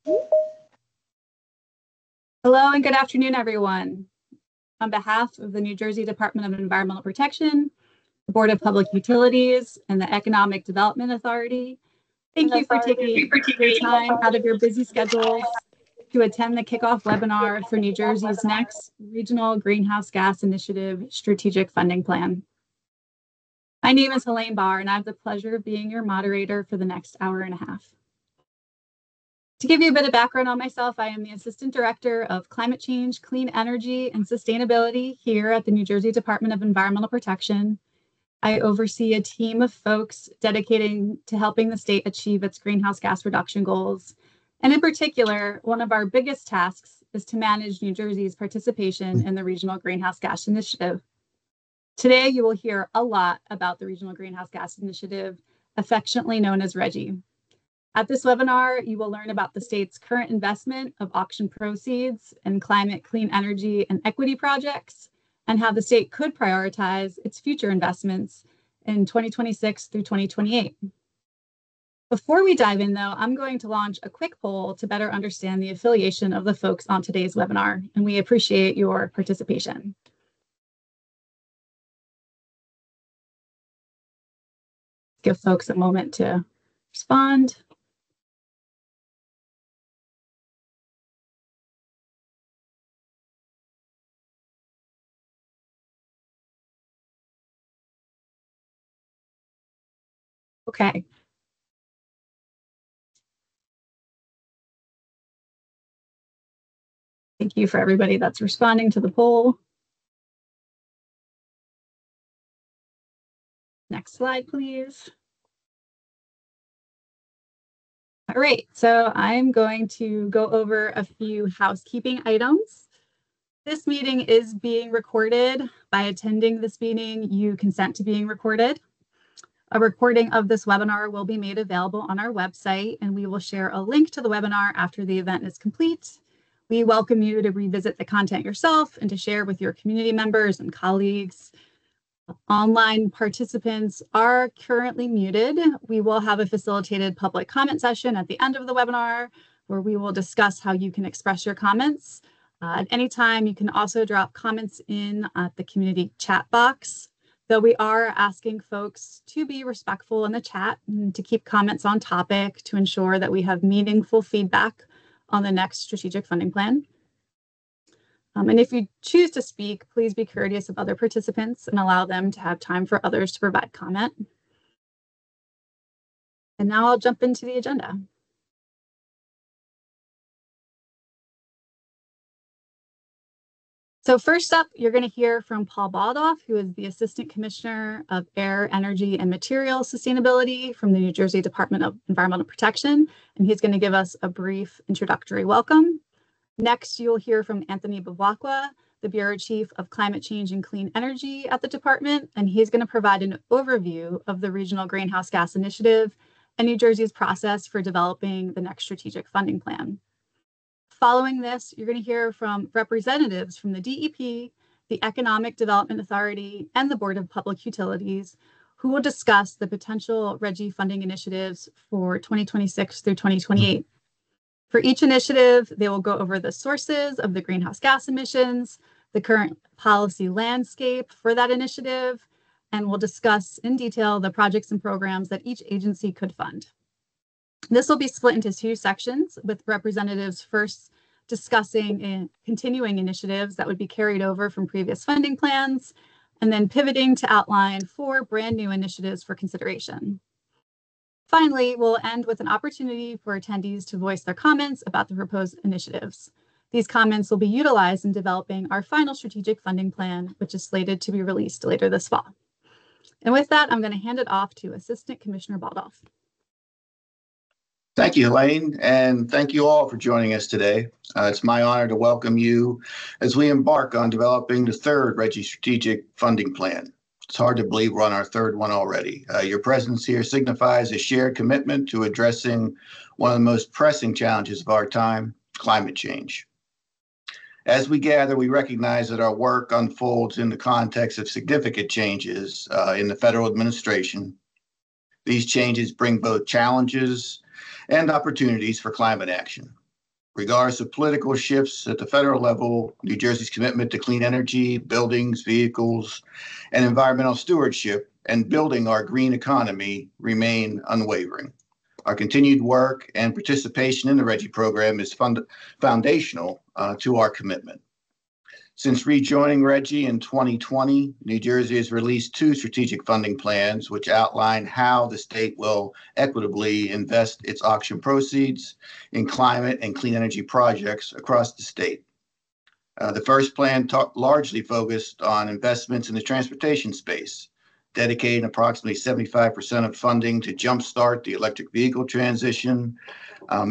Hello and good afternoon, everyone. On behalf of the New Jersey Department of Environmental Protection, the Board of Public Utilities, and the Economic Development Authority, thank you for taking your time out of your busy schedules to attend the kickoff webinar for New Jersey's next Regional Greenhouse Gas Initiative Strategic Funding Plan. My name is Helene Barr, and I have the pleasure of being your moderator for the next hour and a half. To give you a bit of background on myself, I am the Assistant Director of Climate Change, Clean Energy, and Sustainability here at the New Jersey Department of Environmental Protection. I oversee a team of folks dedicated to helping the state achieve its greenhouse gas reduction goals. And in particular, one of our biggest tasks is to manage New Jersey's participation in the Regional Greenhouse Gas Initiative. Today, you will hear a lot about the Regional Greenhouse Gas Initiative, affectionately known as RGGI. At this webinar, you will learn about the state's current investment of auction proceeds in climate, clean energy, and equity projects, and how the state could prioritize its future investments in 2026 through 2028. Before we dive in, though, I'm going to launch a quick poll to better understand the affiliation of the folks on today's webinar, and we appreciate your participation. Give folks a moment to respond. Okay. Thank you for everybody that's responding to the poll. Next slide, please. All right, so I'm going to go over a few housekeeping items. This meeting is being recorded. By attending this meeting, you consent to being recorded. A recording of this webinar will be made available on our website, and we will share a link to the webinar after the event is complete. We welcome you to revisit the content yourself and to share with your community members and colleagues. Online participants are currently muted. We will have a facilitated public comment session at the end of the webinar where we will discuss how you can express your comments. At any time, you can also drop comments in at the community chat box, though we are asking folks to be respectful in the chat and to keep comments on topic to ensure that we have meaningful feedback on the next strategic funding plan. And if you choose to speak, please be courteous of other participants and allow them to have time for others to provide comment. And now I'll jump into the agenda. So first up, you're going to hear from Paul Baldoff, who is the Assistant Commissioner of Air, Energy, and Materials Sustainability from the New Jersey Department of Environmental Protection, and he's going to give us a brief introductory welcome. Next, you'll hear from Anthony Bevacqua, the Bureau Chief of Climate Change and Clean Energy at the department, and he's going to provide an overview of the Regional Greenhouse Gas Initiative and New Jersey's process for developing the next strategic funding plan. Following this, you're going to hear from representatives from the DEP, the Economic Development Authority, and the Board of Public Utilities, who will discuss the potential RGGI funding initiatives for 2026 through 2028. For each initiative, they will go over the sources of the greenhouse gas emissions, the current policy landscape for that initiative, and we'll discuss in detail the projects and programs that each agency could fund. This will be split into two sections, with representatives first discussing continuing initiatives that would be carried over from previous funding plans, and then pivoting to outline 4 brand new initiatives for consideration. Finally, we'll end with an opportunity for attendees to voice their comments about the proposed initiatives. These comments will be utilized in developing our final strategic funding plan, which is slated to be released later this fall. And with that, I'm going to hand it off to Assistant Commissioner Baldoff. Thank you, Helene, and thank you all for joining us today. It's my honor to welcome you as we embark on developing the 3rd RGGI Strategic Funding Plan. It's hard to believe we're on our 3rd one already. Your presence here signifies a shared commitment to addressing one of the most pressing challenges of our time, climate change. As we gather, we recognize that our work unfolds in the context of significant changes in the federal administration. These changes bring both challenges and opportunities for climate action. Regardless of political shifts at the federal level, New Jersey's commitment to clean energy, buildings, vehicles, and environmental stewardship and building our green economy remain unwavering. Our continued work and participation in the RGGI program is foundational to our commitment. Since rejoining RGGI in 2020, New Jersey has released 2 strategic funding plans, which outline how the state will equitably invest its auction proceeds in climate and clean energy projects across the state. The first plan largely focused on investments in the transportation space, dedicating approximately 75% of funding to jumpstart the electric vehicle transition.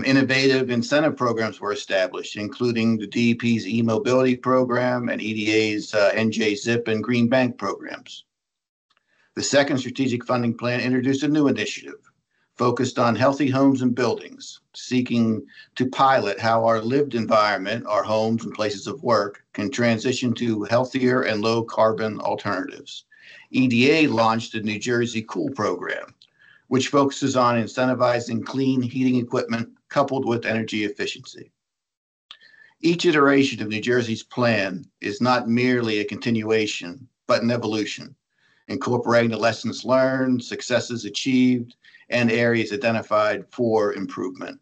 Innovative incentive programs were established, including the DEP's e-mobility program and EDA's NJ-ZIP and Green Bank programs. The second strategic funding plan introduced a new initiative focused on healthy homes and buildings, seeking to pilot how our lived environment, our homes and places of work, can transition to healthier and low carbon alternatives. EDA launched the New Jersey Cool program, which focuses on incentivizing clean heating equipment coupled with energy efficiency. Each iteration of New Jersey's plan is not merely a continuation, but an evolution, incorporating the lessons learned, successes achieved, and areas identified for improvement.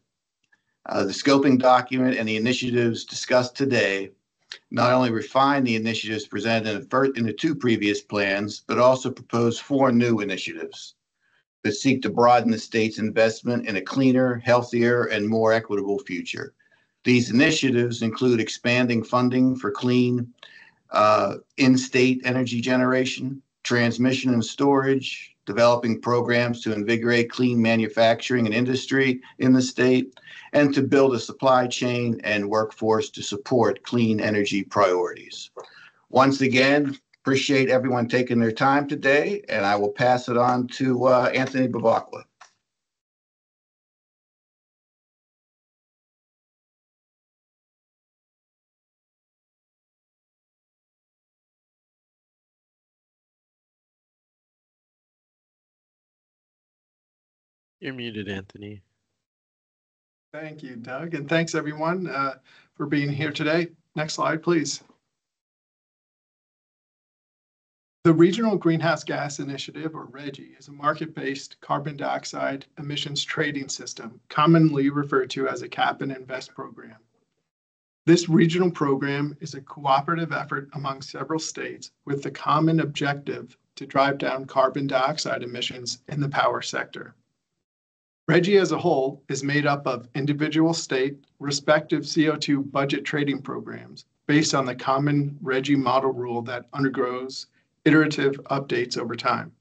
The scoping document and the initiatives discussed today not only refine the initiatives presented in the 2 previous plans, but also propose 4 new initiatives that seek to broaden the state's investment in a cleaner, healthier, and more equitable future. These initiatives include expanding funding for clean in-state energy generation, transmission and storage, developing programs to invigorate clean manufacturing and industry in the state, and to build a supply chain and workforce to support clean energy priorities. Once again, appreciate everyone taking their time today, and I will pass it on to Anthony Bevacqua. You're muted, Anthony. Thank you, Doug, and thanks everyone for being here today. Next slide, please. The Regional Greenhouse Gas Initiative, or RGGI, is a market-based carbon dioxide emissions trading system, commonly referred to as a cap and invest program. This regional program is a cooperative effort among several states with the common objective to drive down carbon dioxide emissions in the power sector. RGGI as a whole is made up of individual state respective CO2 budget trading programs based on the common RGGI model rule that undergoes iterative updates over time.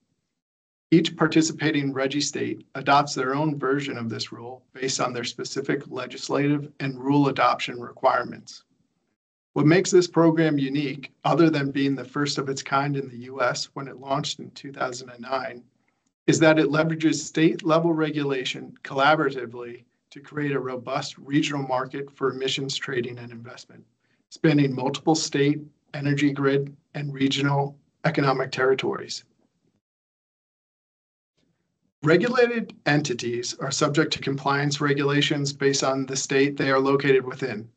Each participating RGGI state adopts their own version of this rule based on their specific legislative and rule adoption requirements. What makes this program unique, other than being the first of its kind in the US when it launched in 2009, is that it leverages state-level regulation collaboratively to create a robust regional market for emissions trading and investment, spanning multiple state, energy grid, and regional economic territories. Regulated entities are subject to compliance regulations based on the state they are located within.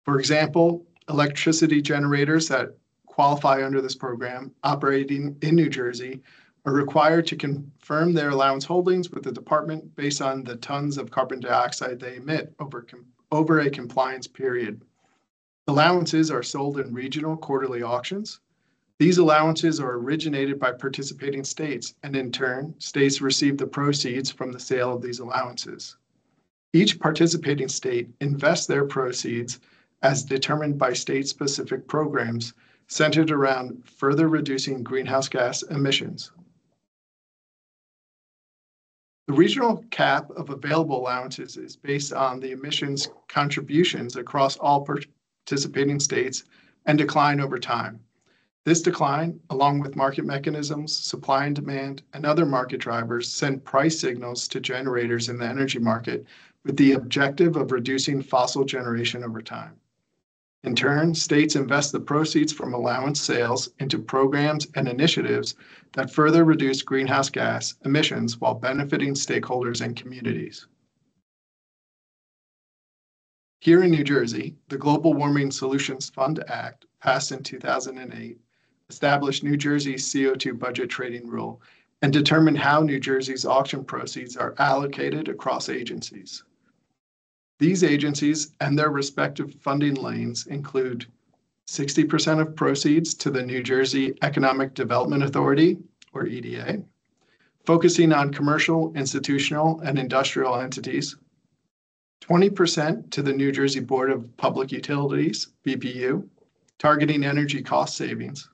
For example, electricity generators that qualify under this program operating in New Jersey are required to confirm their allowance holdings with the department based on the tons of carbon dioxide they emit over a compliance period. Allowances are sold in regional quarterly auctions. These allowances are originated by participating states, and in turn, states receive the proceeds from the sale of these allowances. Each participating state invests their proceeds as determined by state-specific programs centered around further reducing greenhouse gas emissions. The regional cap of available allowances is based on the emissions contributions across all participating states and decline over time. This decline, along with market mechanisms, supply and demand, and other market drivers, send price signals to generators in the energy market with the objective of reducing fossil generation over time. In turn, states invest the proceeds from allowance sales into programs and initiatives that further reduce greenhouse gas emissions while benefiting stakeholders and communities. Here in New Jersey, the Global Warming Solutions Fund Act, passed in 2008, established New Jersey's CO2 budget trading rule and determined how New Jersey's auction proceeds are allocated across agencies. These agencies and their respective funding lanes include 60% of proceeds to the New Jersey Economic Development Authority, or EDA, focusing on commercial, institutional, and industrial entities, 20% to the New Jersey Board of Public Utilities, BPU, targeting energy cost savings,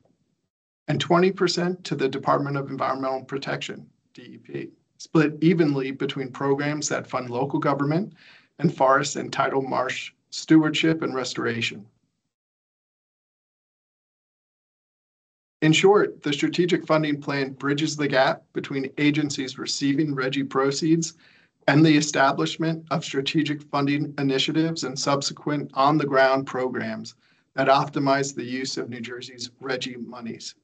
and 20% to the Department of Environmental Protection, DEP, split evenly between programs that fund local government and forest and tidal marsh stewardship and restoration. In short, the strategic funding plan bridges the gap between agencies receiving RGGI proceeds and the establishment of strategic funding initiatives and subsequent on-the-ground programs that optimize the use of New Jersey's RGGI monies.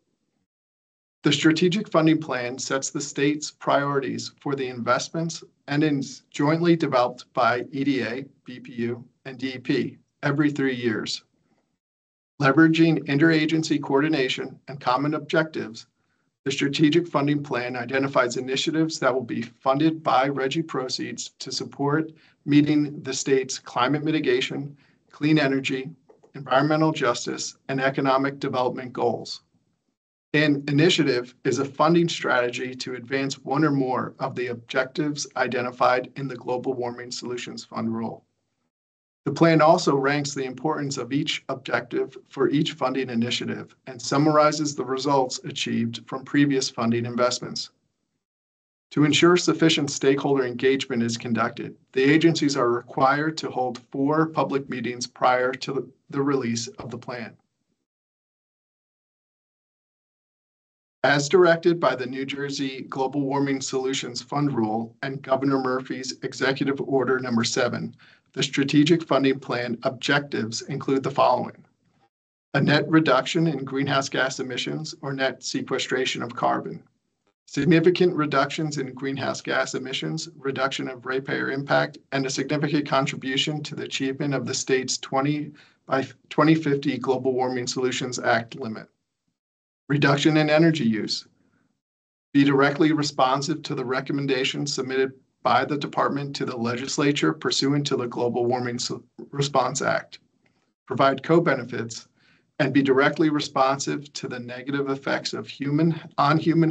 The strategic funding plan sets the state's priorities for the investments and is jointly developed by EDA, BPU, and DEP every 3 years. Leveraging interagency coordination and common objectives, the strategic funding plan identifies initiatives that will be funded by RGGI proceeds to support meeting the state's climate mitigation, clean energy, environmental justice, and economic development goals. An initiative is a funding strategy to advance one or more of the objectives identified in the Global Warming Solutions Fund rule. The plan also ranks the importance of each objective for each funding initiative and summarizes the results achieved from previous funding investments. To ensure sufficient stakeholder engagement is conducted, the agencies are required to hold 4 public meetings prior to the release of the plan. As directed by the New Jersey Global Warming Solutions Fund rule and Governor Murphy's Executive Order Number 7, the strategic funding plan objectives include the following: a net reduction in greenhouse gas emissions or net sequestration of carbon, significant reductions in greenhouse gas emissions, reduction of ratepayer impact, and a significant contribution to the achievement of the state's 20 by 2050 Global Warming Solutions Act limit. Reduction in energy use. Be directly responsive to the recommendations submitted by the department to the legislature pursuant to the Global Warming Response Act. Provide co-benefits and be directly responsive to the negative effects of human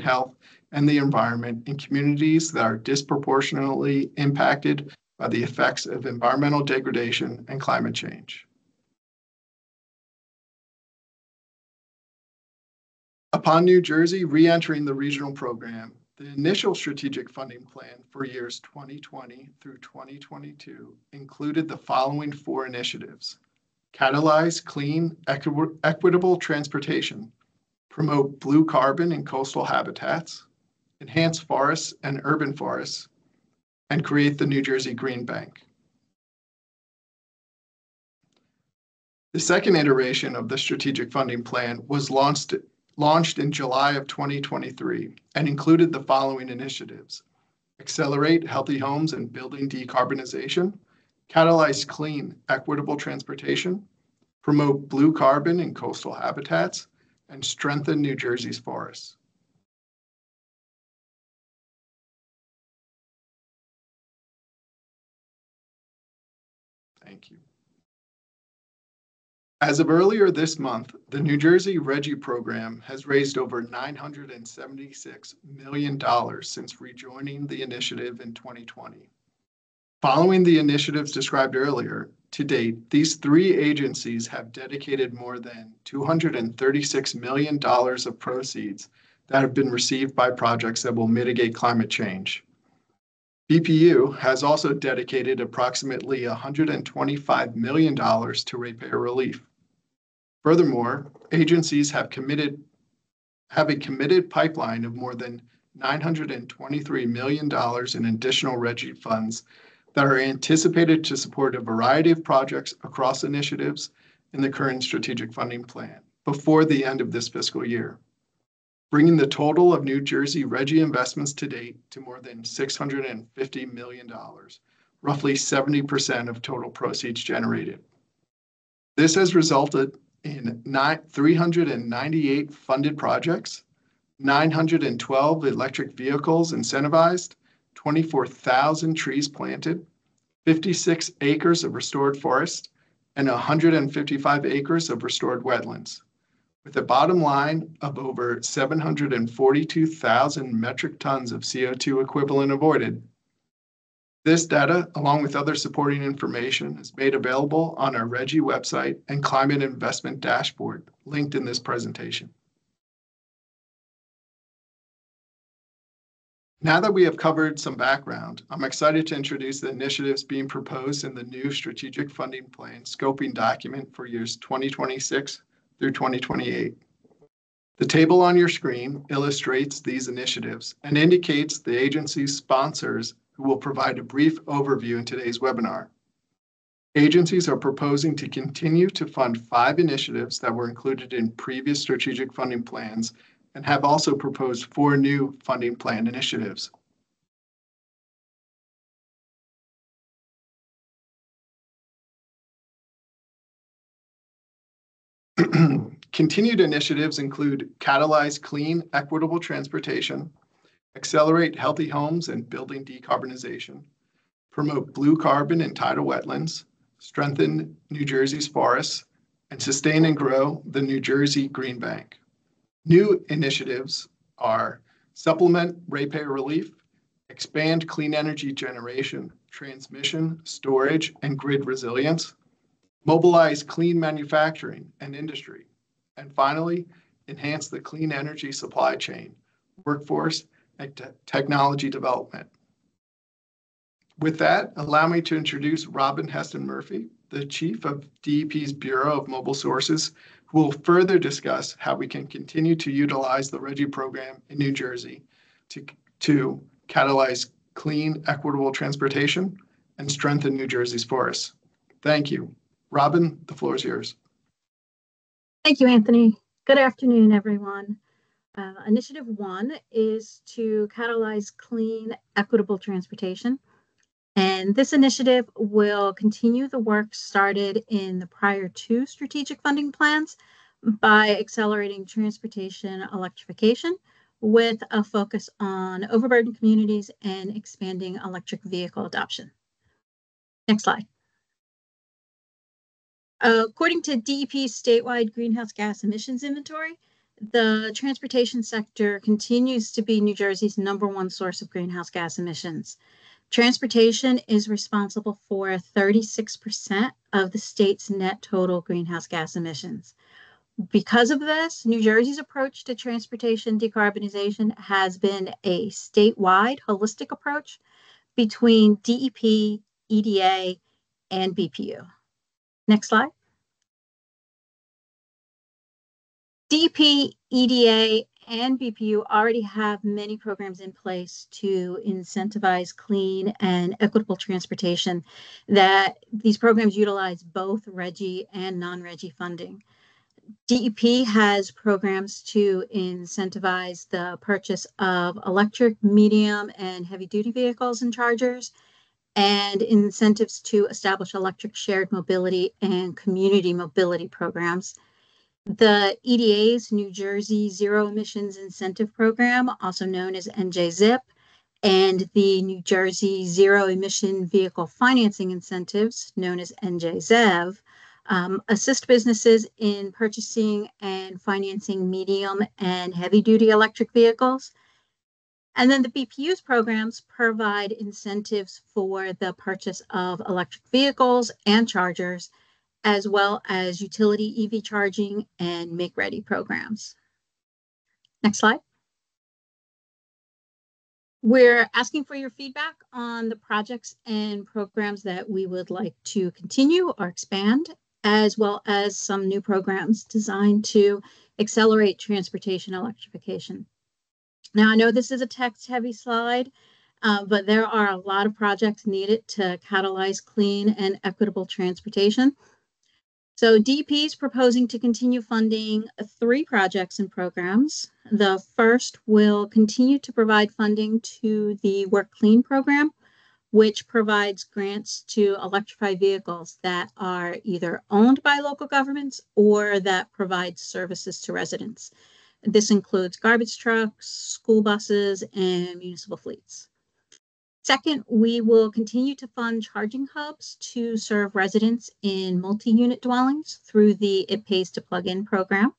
health and the environment in communities that are disproportionately impacted by the effects of environmental degradation and climate change. Upon New Jersey re-entering the regional program, the initial strategic funding plan for years 2020 through 2022 included the following 4 initiatives: catalyze clean, equitable transportation, promote blue carbon in coastal habitats, enhance forests and urban forests, and create the New Jersey Green Bank. The second iteration of the strategic funding plan was launched in July of 2023 and included the following initiatives: accelerate healthy homes and building decarbonization, catalyze clean, equitable transportation, promote blue carbon in coastal habitats, and strengthen New Jersey's forests. Thank you. As of earlier this month, the New Jersey RGGI program has raised over $976 million since rejoining the initiative in 2020. Following the initiatives described earlier, to date, these 3 agencies have dedicated more than $236 million of proceeds that have been received by projects that will mitigate climate change. BPU has also dedicated approximately $125 million to ratepayer relief. Furthermore, agencies have a committed pipeline of more than $923 million in additional RGGI funds that are anticipated to support a variety of projects across initiatives in the current strategic funding plan before the end of this fiscal year, bringing the total of New Jersey RGGI investments to date to more than $650 million, roughly 70% of total proceeds generated. This has resulted in 398 funded projects, 912 electric vehicles incentivized, 24,000 trees planted, 56 acres of restored forest, and 155 acres of restored wetlands, with a bottom line of over 742,000 metric tons of CO2 equivalent avoided. This data, along with other supporting information, is made available on our RGGI website and climate investment dashboard, linked in this presentation. Now that we have covered some background, I'm excited to introduce the initiatives being proposed in the new Strategic Funding Plan scoping document for years 2026 through 2028. The table on your screen illustrates these initiatives and indicates the agency's sponsors who will provide a brief overview in today's webinar. Agencies are proposing to continue to fund 5 initiatives that were included in previous strategic funding plans and have also proposed 4 new funding plan initiatives. Continued initiatives include catalyze clean, equitable transportation, accelerate healthy homes and building decarbonization, promote blue carbon and tidal wetlands, strengthen New Jersey's forests, and sustain and grow the New Jersey Green Bank. New initiatives are supplement ratepayer relief, expand clean energy generation, transmission, storage, and grid resilience, mobilize clean manufacturing and industry, and finally, enhance the clean energy supply chain, workforce, and technology development. With that, allow me to introduce Robin Heston Murphy, the Chief of DEP's Bureau of Mobile Sources, who will further discuss how we can continue to utilize the RGGI program in New Jersey to catalyze clean, equitable transportation and strengthen New Jersey's forests. Thank you. Robin, the floor is yours. Thank you, Anthony. Good afternoon, everyone. Initiative 1 is to catalyze clean, equitable transportation. And this initiative will continue the work started in the prior 2 strategic funding plans by accelerating transportation electrification with a focus on overburdened communities and expanding electric vehicle adoption. Next slide. According to DEP's statewide greenhouse gas emissions inventory, the transportation sector continues to be New Jersey's #1 source of greenhouse gas emissions. Transportation is responsible for 36% of the state's net total greenhouse gas emissions. Because of this, New Jersey's approach to transportation decarbonization has been a statewide holistic approach between DEP, EDA, and BPU. Next slide. DEP, EDA, and BPU already have many programs in place to incentivize clean and equitable transportation. That these programs utilize both RGGI and non-RGGI funding. DEP has programs to incentivize the purchase of electric, medium, and heavy-duty vehicles and chargers, and incentives to establish electric shared mobility and community mobility programs. The EDA's New Jersey Zero Emissions Incentive Program, also known as NJZIP, and the New Jersey Zero Emission Vehicle Financing Incentives, known as NJZEV, assist businesses in purchasing and financing medium and heavy-duty electric vehicles. And then the BPU's programs provide incentives for the purchase of electric vehicles and chargers, as well as utility EV charging and make-ready programs. Next slide. We're asking for your feedback on the projects and programs that we would like to continue or expand, as well as some new programs designed to accelerate transportation electrification. Now, I know this is a text-heavy slide, but there are a lot of projects needed to catalyze clean and equitable transportation. So DEP is proposing to continue funding 3 projects and programs. The first will continue to provide funding to the Work Clean program, which provides grants to electrify vehicles that are either owned by local governments or that provide services to residents. This includes garbage trucks, school buses, and municipal fleets. Second, we will continue to fund charging hubs to serve residents in multi-unit dwellings through the It Pays to Plug In program.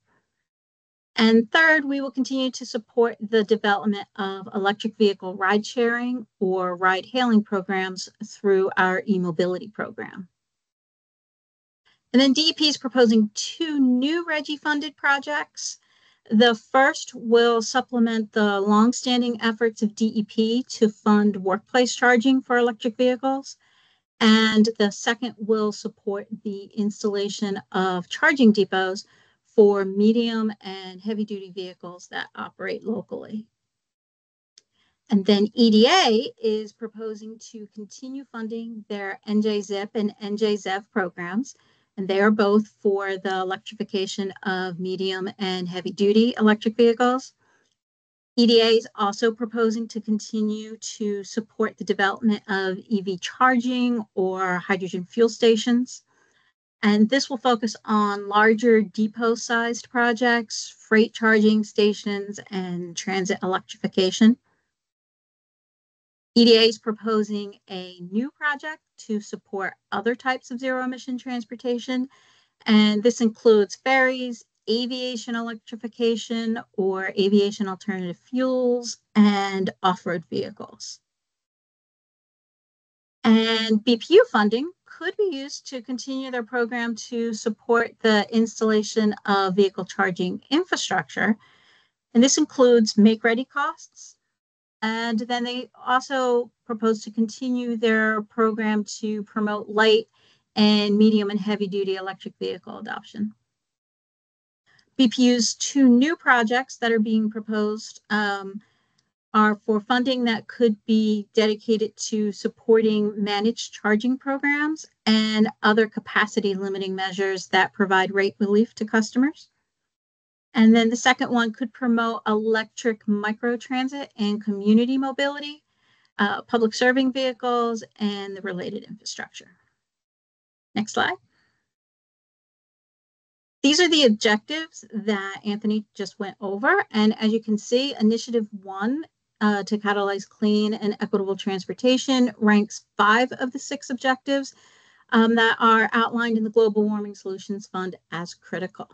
And third, we will continue to support the development of electric vehicle ride sharing or ride hailing programs through our e-mobility program. And then DEP is proposing 2 new RGGI funded projects. The first will supplement the longstanding efforts of DEP to fund workplace charging for electric vehicles. And the second will support the installation of charging depots for medium and heavy duty vehicles that operate locally. And then EDA is proposing to continue funding their NJZIP and NJZEV programs. And they are both for the electrification of medium and heavy duty electric vehicles. EDA is also proposing to continue to support the development of EV charging or hydrogen fuel stations. And this will focus on larger depot-sized projects, freight charging stations, and transit electrification. EDA is proposing a new project to support other types of zero-emission transportation, and this includes ferries, aviation electrification or aviation alternative fuels, and off-road vehicles. And BPU funding could be used to continue their program to support the installation of vehicle charging infrastructure, and this includes make-ready costs. And then they also propose to continue their program to promote light and medium and heavy duty electric vehicle adoption. BPU's 2 new projects that are being proposed are for funding that could be dedicated to supporting managed charging programs and other capacity limiting measures that provide rate relief to customers. And then the second one could promote electric microtransit and community mobility, public serving vehicles, and the related infrastructure. Next slide. These are the objectives that Anthony just went over. And as you can see, Initiative 1 to catalyze clean and equitable transportation ranks 5 of the 6 objectives that are outlined in the Global Warming Solutions Fund as critical.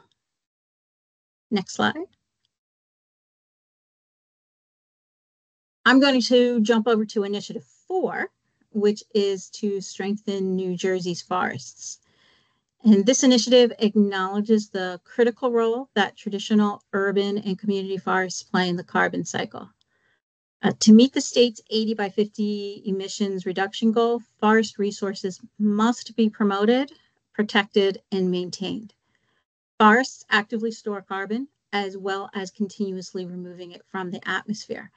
Next slide. I'm going to jump over to Initiative 4, which is to strengthen New Jersey's forests. And this initiative acknowledges the critical role that traditional urban and community forests play in the carbon cycle. To meet the state's 80 by 50 emissions reduction goal, forest resources must be promoted, protected, and maintained. Forests actively store carbon as well as continuously removing it from the atmosphere.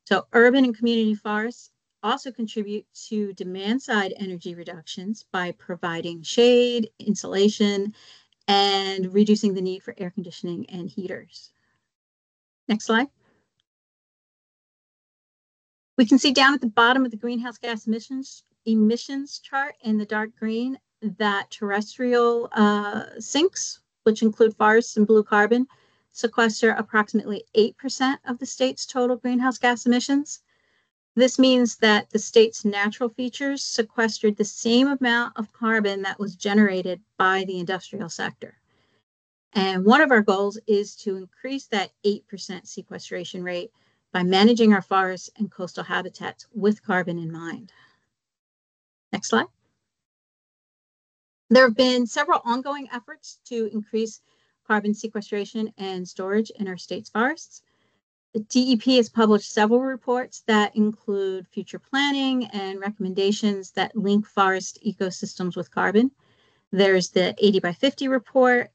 So urban and community forests also contribute to demand-side energy reductions by providing shade, insulation, and reducing the need for air conditioning and heaters. Next slide. We can see down at the bottom of the greenhouse gas emissions chart in the dark green that terrestrial sinks, which include forests and blue carbon, sequester approximately 8% of the state's total greenhouse gas emissions. This means that the state's natural features sequestered the same amount of carbon that was generated by the industrial sector. And one of our goals is to increase that 8% sequestration rate by managing our forests and coastal habitats with carbon in mind. Next slide. There have been several ongoing efforts to increase carbon sequestration and storage in our state's forests. The DEP has published several reports that include future planning and recommendations that link forest ecosystems with carbon. There's the 80 by 50 report,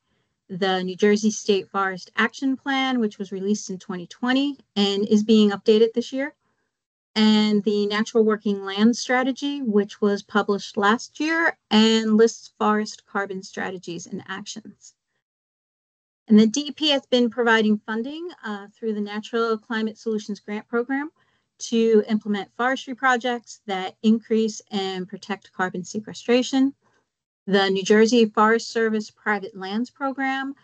the New Jersey State Forest Action Plan, which was released in 2020 and is being updated this year, and the Natural Working Land Strategy, which was published last year and lists forest carbon strategies and actions. And the DEP has been providing funding through the Natural Climate Solutions Grant Program to implement forestry projects that increase and protect carbon sequestration. The New Jersey Forest Service Private Lands Program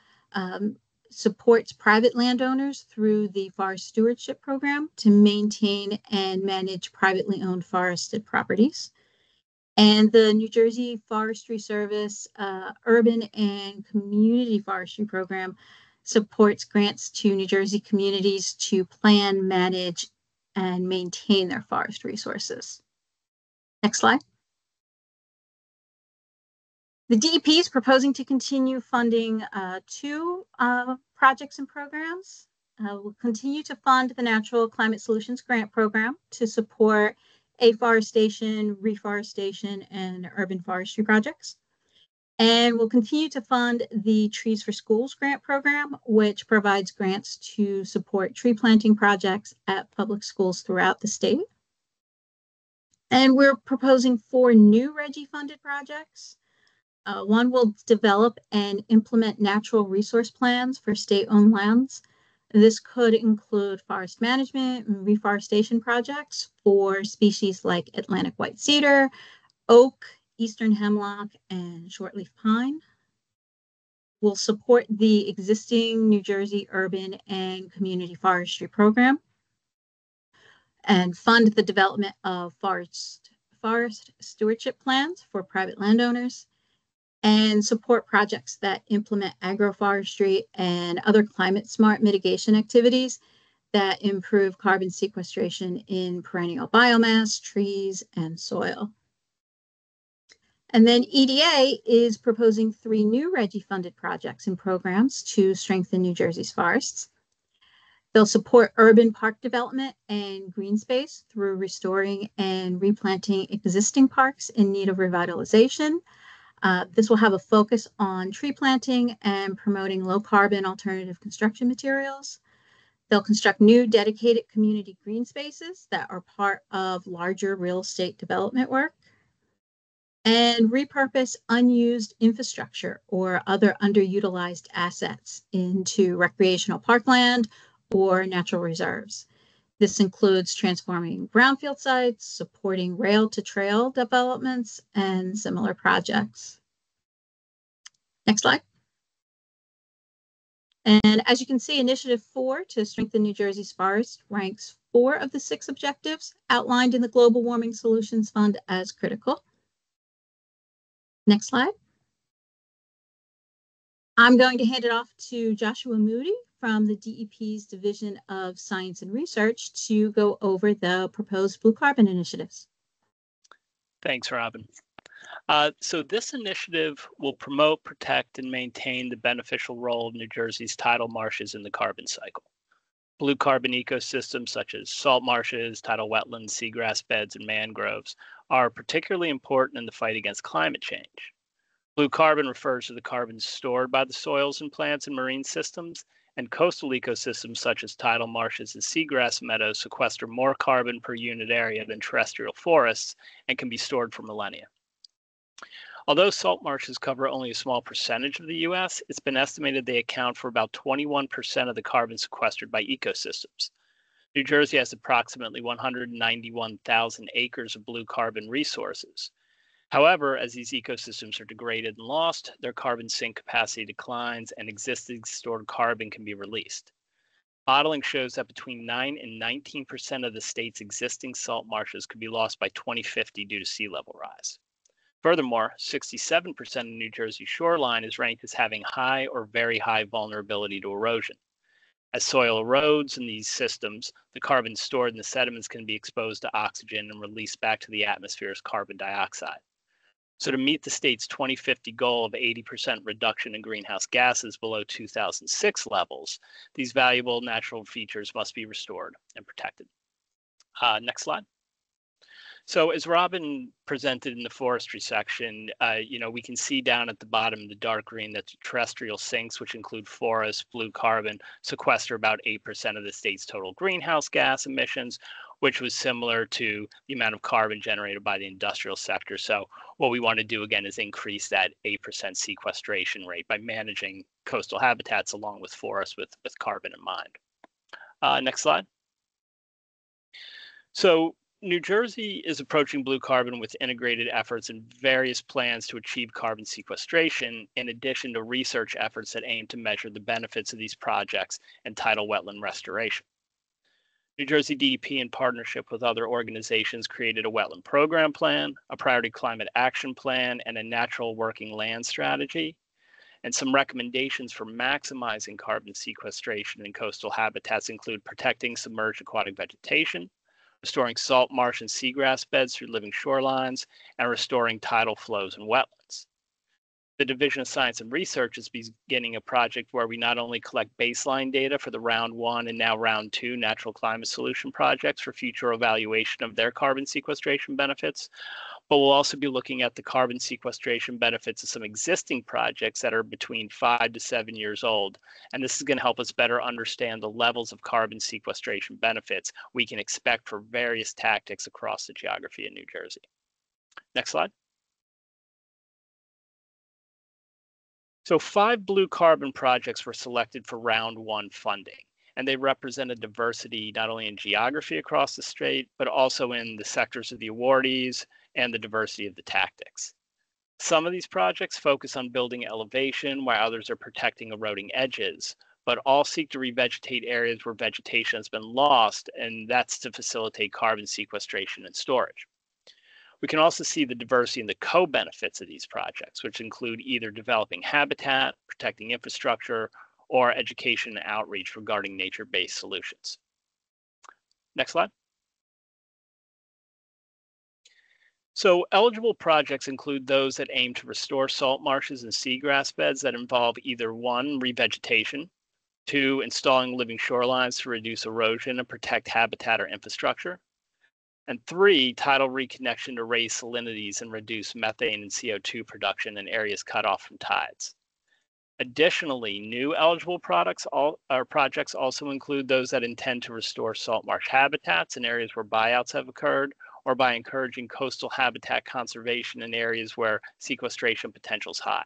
supports private landowners through the Forest Stewardship Program to maintain and manage privately owned forested properties. And the New Jersey Forestry Service Urban and Community Forestry Program supports grants to New Jersey communities to plan, manage, and maintain their forest resources. Next slide. The DEP is proposing to continue funding two projects and programs. We'll continue to fund the Natural Climate Solutions Grant Program to support afforestation, reforestation, and urban forestry projects. And we'll continue to fund the Trees for Schools grant program, which provides grants to support tree planting projects at public schools throughout the state. And we're proposing 4 new RGGI funded projects. One will develop and implement natural resource plans for state-owned lands. This could include forest management and reforestation projects for species like Atlantic white cedar, oak, eastern hemlock, and shortleaf pine. We'll support the existing New Jersey urban and community forestry program and fund the development of forest stewardship plans for private landowners, and support projects that implement agroforestry and other climate smart mitigation activities that improve carbon sequestration in perennial biomass, trees, and soil. And then EDA is proposing 3 new RGGI funded projects and programs to strengthen New Jersey's forests. They'll support urban park development and green space through restoring and replanting existing parks in need of revitalization. This will have a focus on tree planting and promoting low carbon alternative construction materials. They'll construct new dedicated community green spaces that are part of larger real estate development work, and repurpose unused infrastructure or other underutilized assets into recreational parkland or natural reserves. This includes transforming brownfield sites, supporting rail to trail developments, and similar projects. Next slide. And as you can see, Initiative 4 to strengthen New Jersey's forests ranks 4 of the 6 objectives outlined in the Global Warming Solutions Fund as critical. Next slide. I'm going to hand it off to Joshua Moody from the DEP's Division of Science and Research to go over the proposed blue carbon initiatives. Thanks, Robin. So this initiative will promote, protect, and maintain the beneficial role of New Jersey's tidal marshes in the carbon cycle. Blue carbon ecosystems such as salt marshes, tidal wetlands, seagrass beds, and mangroves are particularly important in the fight against climate change. Blue carbon refers to the carbon stored by the soils and plants and marine systems, and coastal ecosystems such as tidal marshes and seagrass meadows sequester more carbon per unit area than terrestrial forests and can be stored for millennia. Although salt marshes cover only a small percentage of the US, it's been estimated they account for about 21% of the carbon sequestered by ecosystems. New Jersey has approximately 191,000 acres of blue carbon resources. However, as these ecosystems are degraded and lost, their carbon sink capacity declines and existing stored carbon can be released. Modeling shows that between 9 and 19% of the state's existing salt marshes could be lost by 2050 due to sea level rise. Furthermore, 67% of New Jersey's shoreline is ranked as having high or very high vulnerability to erosion. As soil erodes in these systems, the carbon stored in the sediments can be exposed to oxygen and released back to the atmosphere as carbon dioxide. So to meet the state's 2050 goal of 80% reduction in greenhouse gases below 2006 levels, these valuable natural features must be restored and protected. Next slide. So as Robin presented in the forestry section, we can see down at the bottom in the dark green that terrestrial sinks, which include forests, blue carbon, sequester about 8% of the state's total greenhouse gas emissions, which was similar to the amount of carbon generated by the industrial sector. So what we want to do again is increase that 8% sequestration rate by managing coastal habitats along with forests with carbon in mind. Next slide. So New Jersey is approaching blue carbon with integrated efforts and various plans to achieve carbon sequestration, in addition to research efforts that aim to measure the benefits of these projects and tidal wetland restoration. New Jersey DEP, in partnership with other organizations, created a wetland program plan, a priority climate action plan, and a natural working land strategy. And some recommendations for maximizing carbon sequestration in coastal habitats include protecting submerged aquatic vegetation, restoring salt marsh and seagrass beds through living shorelines, and restoring tidal flows and wetlands. The Division of Science and Research is beginning a project where we not only collect baseline data for the round 1 and now round 2 natural climate solution projects for future evaluation of their carbon sequestration benefits, but we'll also be looking at the carbon sequestration benefits of some existing projects that are between 5 to 7 years old. And this is going to help us better understand the levels of carbon sequestration benefits we can expect for various tactics across the geography in New Jersey. Next slide. So 5 blue carbon projects were selected for round 1 funding, and they represent a diversity not only in geography across the state, but also in the sectors of the awardees and the diversity of the tactics. Some of these projects focus on building elevation, while others are protecting eroding edges, but all seek to revegetate areas where vegetation has been lost, and that's to facilitate carbon sequestration and storage. We can also see the diversity in the co-benefits of these projects, which include either developing habitat, protecting infrastructure, or education and outreach regarding nature-based solutions. Next slide. So eligible projects include those that aim to restore salt marshes and seagrass beds that involve either 1, revegetation, 2, installing living shorelines to reduce erosion and protect habitat or infrastructure, and 3, tidal reconnection to raise salinities and reduce methane and CO2 production in areas cut off from tides. Additionally, new eligible projects also include those that intend to restore salt marsh habitats in areas where buyouts have occurred, or by encouraging coastal habitat conservation in areas where sequestration potential is high.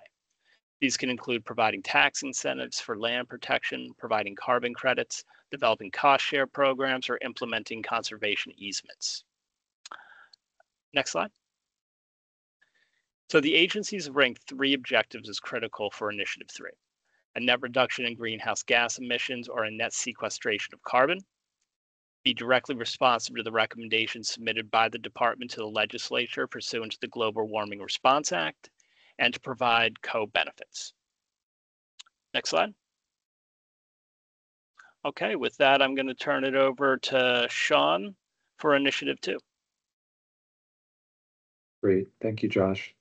These can include providing tax incentives for land protection, providing carbon credits, developing cost share programs, or implementing conservation easements. Next slide. So the agencies have ranked 3 objectives as critical for Initiative 3: a net reduction in greenhouse gas emissions or a net sequestration of carbon, be directly responsive to the recommendations submitted by the department to the legislature pursuant to the Global Warming Response Act, and to provide co-benefits. Next slide. Okay, with that, I'm going to turn it over to Sean for Initiative 2. Great, thank you, Josh.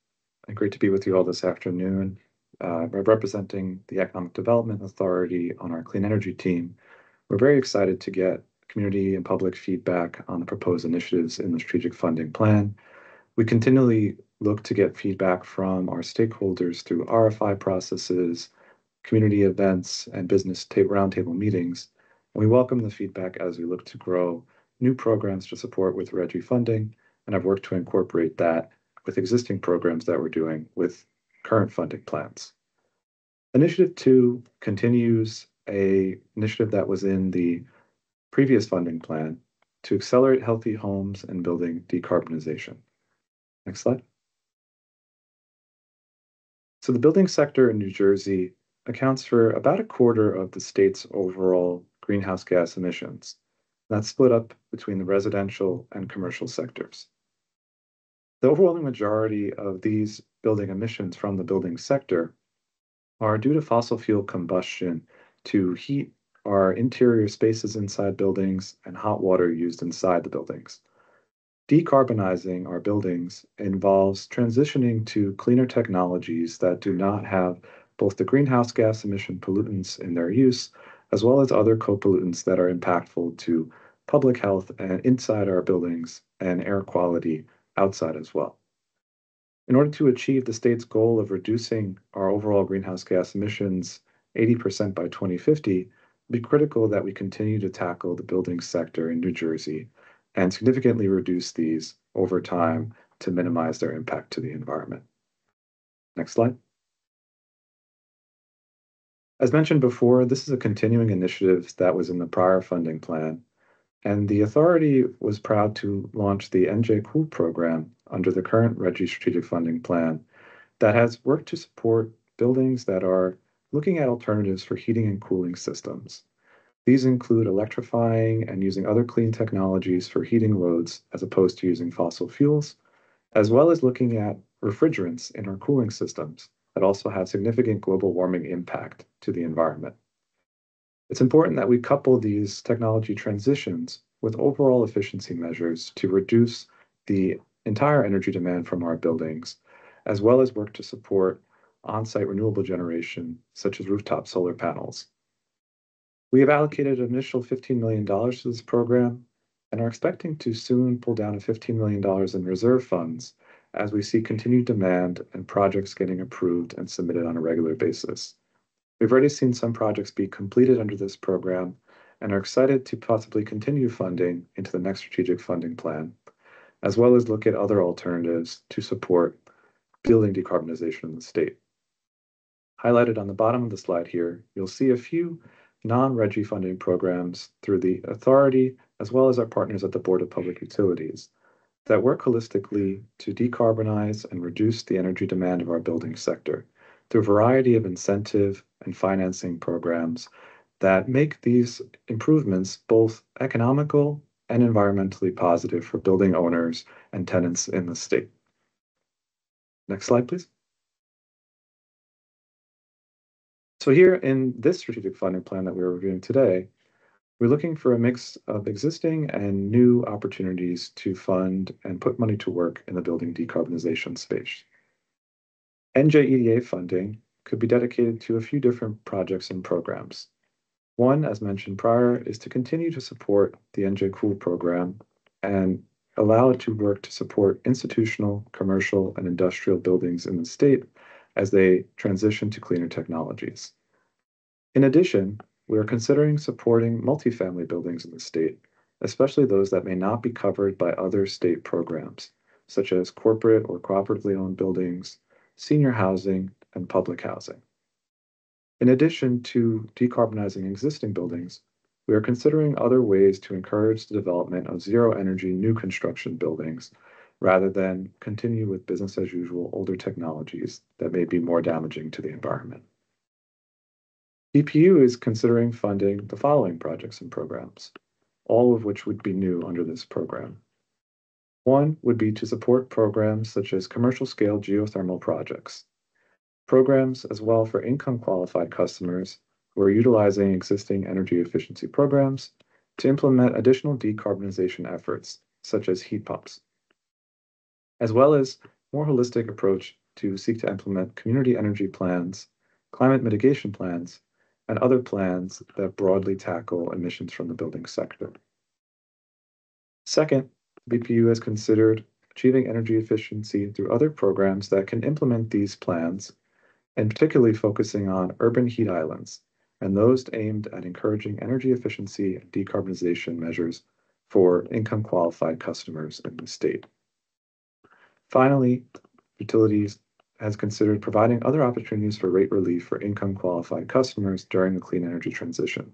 And great to be with you all this afternoon. Representing the Economic Development Authority on our clean energy team, we're very excited to get community and public feedback on the proposed initiatives in the strategic funding plan. We continually look to get feedback from our stakeholders through RFI processes, community events, and business roundtable meetings. And we welcome the feedback as we look to grow new programs to support with RGGI funding, and I've worked to incorporate that with existing programs that we're doing with current funding plans. Initiative 2 continues an initiative that was in the previous funding plan to accelerate healthy homes and building decarbonization. Next slide. So the building sector in New Jersey accounts for about 1/4 of the state's overall greenhouse gas emissions. That's split up between the residential and commercial sectors. The overwhelming majority of these building emissions from the building sector are due to fossil fuel combustion to heat our interior spaces inside buildings and hot water used inside the buildings. Decarbonizing our buildings involves transitioning to cleaner technologies that do not have both the greenhouse gas emission pollutants in their use, as well as other co-pollutants that are impactful to public health and inside our buildings and air quality outside as well. In order to achieve the state's goal of reducing our overall greenhouse gas emissions 80% by 2050, it'll be critical that we continue to tackle the building sector in New Jersey and significantly reduce these over time to minimize their impact to the environment. Next slide. As mentioned before, this is a continuing initiative that was in the prior funding plan. And the authority was proud to launch the NJ Cool program under the current RGGI Strategic Funding Plan that has worked to support buildings that are looking at alternatives for heating and cooling systems. These include electrifying and using other clean technologies for heating loads as opposed to using fossil fuels, as well as looking at refrigerants in our cooling systems that also have significant global warming impact to the environment. It's important that we couple these technology transitions with overall efficiency measures to reduce the entire energy demand from our buildings, as well as work to support on-site renewable generation, such as rooftop solar panels. We have allocated an initial $15 million to this program and are expecting to soon pull down $15 million in reserve funds as we see continued demand and projects getting approved and submitted on a regular basis. We've already seen some projects be completed under this program and are excited to possibly continue funding into the next strategic funding plan, as well as look at other alternatives to support building decarbonization in the state. Highlighted on the bottom of the slide here, you'll see a few non-RGGI funding programs through the authority, as well as our partners at the Board of Public Utilities, that work holistically to decarbonize and reduce the energy demand of our building sector through a variety of incentive and financing programs that make these improvements both economical and environmentally positive for building owners and tenants in the state. Next slide, please. So here in this strategic funding plan that we're reviewing today, we're looking for a mix of existing and new opportunities to fund and put money to work in the building decarbonization space. NJEDA funding could be dedicated to a few different projects and programs. One, as mentioned prior, is to continue to support the NJ Cool program and allow it to work to support institutional, commercial, and industrial buildings in the state as they transition to cleaner technologies. In addition, we are considering supporting multifamily buildings in the state, especially those that may not be covered by other state programs, such as corporate or cooperatively owned buildings, senior housing, and public housing. In addition to decarbonizing existing buildings, we are considering other ways to encourage the development of zero-energy new construction buildings rather than continue with business as usual older technologies that may be more damaging to the environment. BPU is considering funding the following projects and programs, all of which would be new under this program. One would be to support programs such as commercial-scale geothermal projects, programs as well for income-qualified customers who are utilizing existing energy efficiency programs to implement additional decarbonization efforts, such as heat pumps, as well as more holistic approach to seek to implement community energy plans, climate mitigation plans, and other plans that broadly tackle emissions from the building sector. Second, BPU has considered achieving energy efficiency through other programs that can implement these plans, and particularly focusing on urban heat islands and those aimed at encouraging energy efficiency and decarbonization measures for income-qualified customers in the state. Finally, utilities has considered providing other opportunities for rate relief for income-qualified customers during the clean energy transition,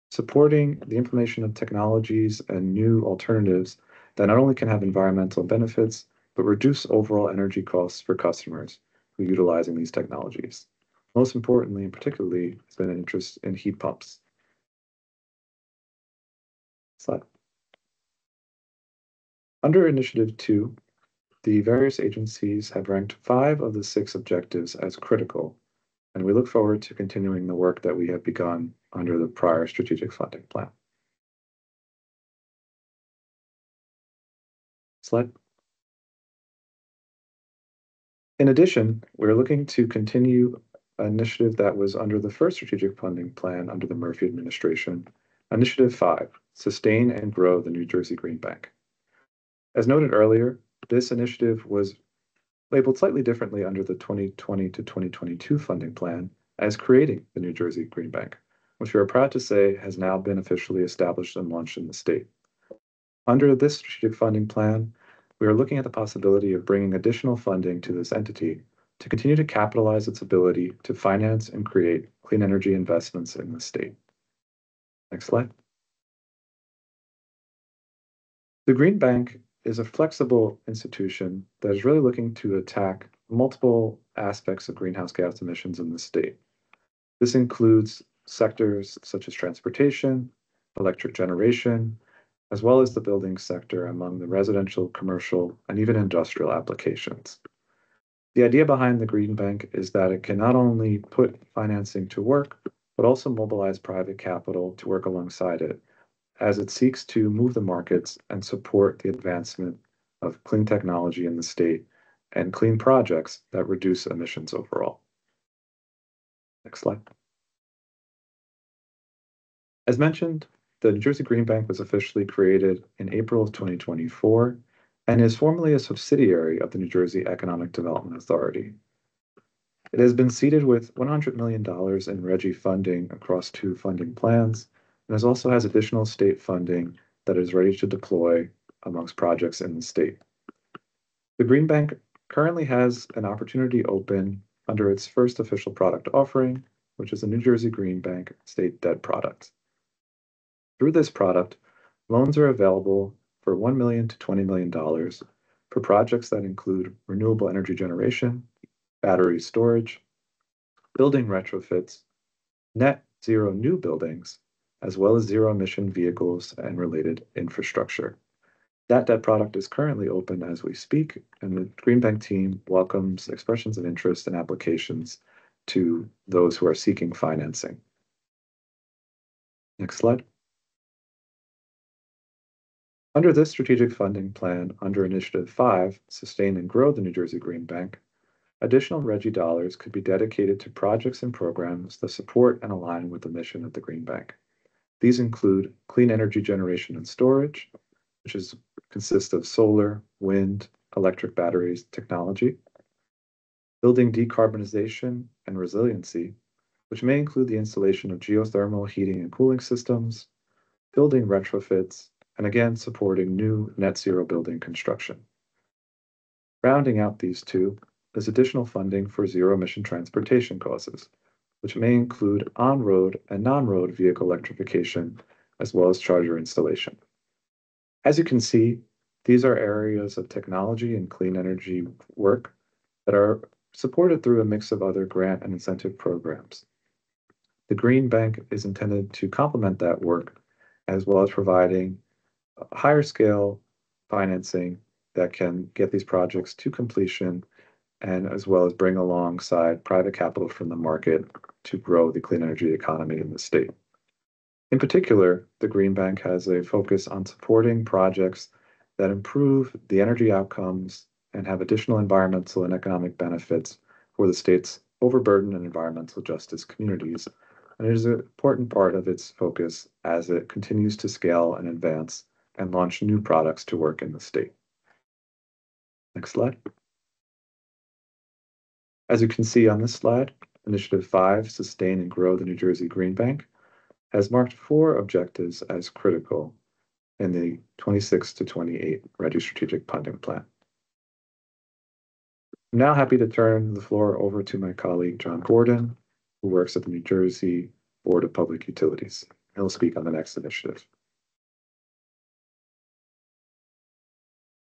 supporting the implementation of technologies and new alternatives that not only can have environmental benefits, but reduce overall energy costs for customers who are utilizing these technologies. Most importantly, and particularly, has been an interest in heat pumps. Slide. Under Initiative 2, the various agencies have ranked 5 of the 6 objectives as critical, and we look forward to continuing the work that we have begun under the prior strategic funding plan. Slide. In addition, we're looking to continue an initiative that was under the first strategic funding plan under the Murphy administration, Initiative 5, Sustain and Grow the New Jersey Green Bank. As noted earlier, this initiative was labeled slightly differently under the 2020 to 2022 funding plan as creating the New Jersey Green Bank, which we are proud to say has now been officially established and launched in the state. Under this strategic funding plan, we are looking at the possibility of bringing additional funding to this entity to continue to capitalize its ability to finance and create clean energy investments in the state. Next slide. The Green Bank is a flexible institution that is really looking to attack multiple aspects of greenhouse gas emissions in the state. This includes sectors such as transportation, electric generation, as well as the building sector among the residential, commercial, and even industrial applications. The idea behind the Green Bank is that it can not only put financing to work, but also mobilize private capital to work alongside it as it seeks to move the markets and support the advancement of clean technology in the state and clean projects that reduce emissions overall. Next slide. As mentioned, the New Jersey Green Bank was officially created in April of 2024 and is formally a subsidiary of the New Jersey Economic Development Authority. It has been seeded with $100 million in RGGI funding across 2 funding plans, and it also has additional state funding that is ready to deploy amongst projects in the state. The Green Bank currently has an opportunity open under its first official product offering, which is the New Jersey Green Bank State Debt Product. Through this product, loans are available for $1 million to $20 million for projects that include renewable energy generation, battery storage, building retrofits, net zero new buildings, as well as zero emission vehicles and related infrastructure. That debt product is currently open as we speak, and the Green Bank team welcomes expressions of interest and applications to those who are seeking financing. Next slide. Under this strategic funding plan, under Initiative 5, Sustain and Grow the New Jersey Green Bank, additional RGGI dollars could be dedicated to projects and programs that support and align with the mission of the Green Bank. These include clean energy generation and storage, which consists of solar, wind, electric batteries technology, building decarbonization and resiliency, which may include the installation of geothermal heating and cooling systems, building retrofits, and again, supporting new net zero building construction. Rounding out these 2 is additional funding for zero emission transportation causes, which may include on-road and non-road vehicle electrification, as well as charger installation. As you can see, these are areas of technology and clean energy work that are supported through a mix of other grant and incentive programs. The Green Bank is intended to complement that work, as well as providing higher scale financing that can get these projects to completion, and as well as bring alongside private capital from the market to grow the clean energy economy in the state. In particular, the Green Bank has a focus on supporting projects that improve the energy outcomes and have additional environmental and economic benefits for the state's overburdened and environmental justice communities. And it is an important part of its focus as it continues to scale and advance and launch new products to work in the state. Next slide. As you can see on this slide, Initiative 5, Sustain and Grow the New Jersey Green Bank, has marked 4 objectives as critical in the 26 to 28 RGGI Strategic Funding Plan. I'm now happy to turn the floor over to my colleague, John Gordon, who works at the New Jersey Board of Public Utilities. He'll speak on the next initiative.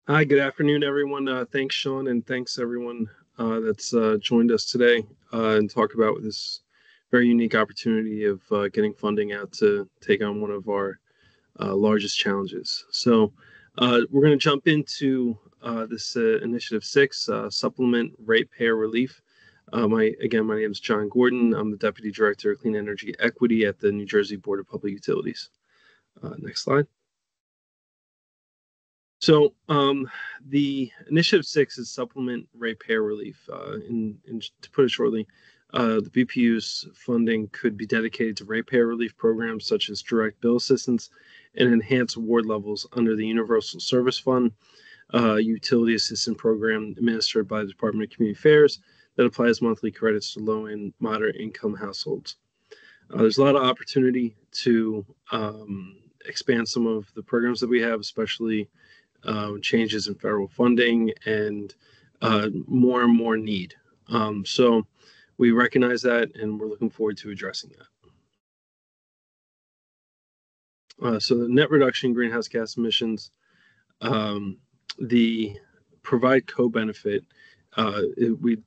Hi, good afternoon, everyone. Thanks, Sean, and thanks everyone that's joined us today and talk about this very unique opportunity of getting funding out to take on one of our largest challenges. So we're going to jump into this Initiative 6, Supplement Ratepayer Relief. My name is John Gordon. I'm the Deputy Director of Clean Energy Equity at the New Jersey Board of Public Utilities. Next slide. So the Initiative 6 is Supplement Ratepayer Relief. To put it shortly, the BPU's funding could be dedicated to ratepayer relief programs such as direct bill assistance and enhanced award levels under the Universal Service Fund, utility assistance program administered by the Department of Community Affairs that applies monthly credits to low and moderate income households. There's a lot of opportunity to expand some of the programs that we have, especially changes in federal funding and more and more need. So we recognize that, and we're looking forward to addressing that. So the net reduction in greenhouse gas emissions The provide co-benefit, we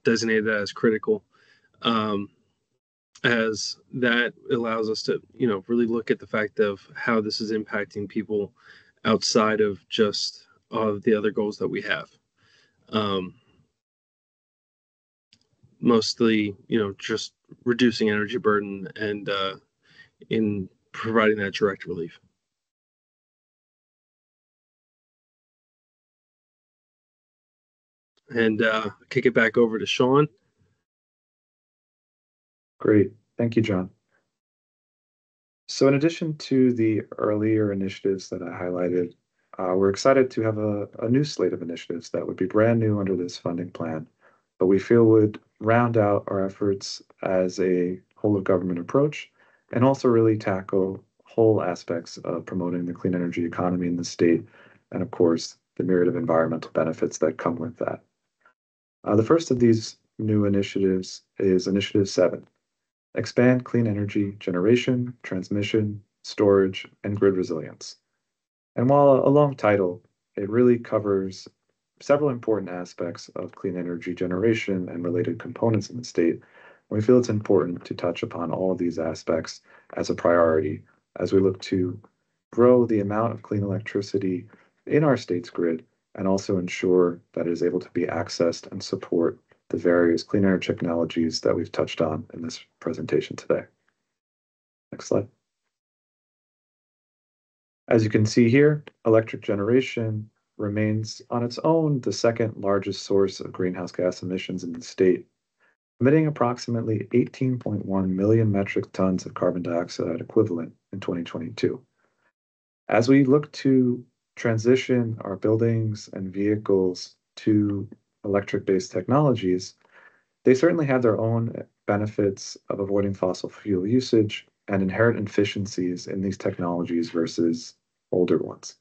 designate that as critical, as that allows us to really look at the fact of how this is impacting people outside of just the other goals that we have. Mostly, just reducing energy burden and in providing that direct relief. And kick it back over to Sean. Great. Thank you, John. So in addition to the earlier initiatives that I highlighted, we're excited to have a new slate of initiatives that would be brand new under this funding plan, but we feel would round out our efforts as a whole of government approach and also really tackle whole aspects of promoting the clean energy economy in the state and, of course, the myriad of environmental benefits that come with that. The first of these new initiatives is Initiative 7. Expand clean energy generation, transmission, storage, and grid resilience. And while a long title, it really covers several important aspects of clean energy generation and related components in the state. We feel it's important to touch upon all of these aspects as a priority as we look to grow the amount of clean electricity in our state's grid and also ensure that it is able to be accessed and support the various clean energy technologies that we've touched on in this presentation today. Next slide. As you can see here, electric generation remains on its own the second largest source of greenhouse gas emissions in the state, emitting approximately 18.1 million metric tons of carbon dioxide equivalent in 2022. As we look to transition our buildings and vehicles to electric-based technologies, they certainly have their own benefits of avoiding fossil fuel usage and inherent efficiencies in these technologies versus older ones.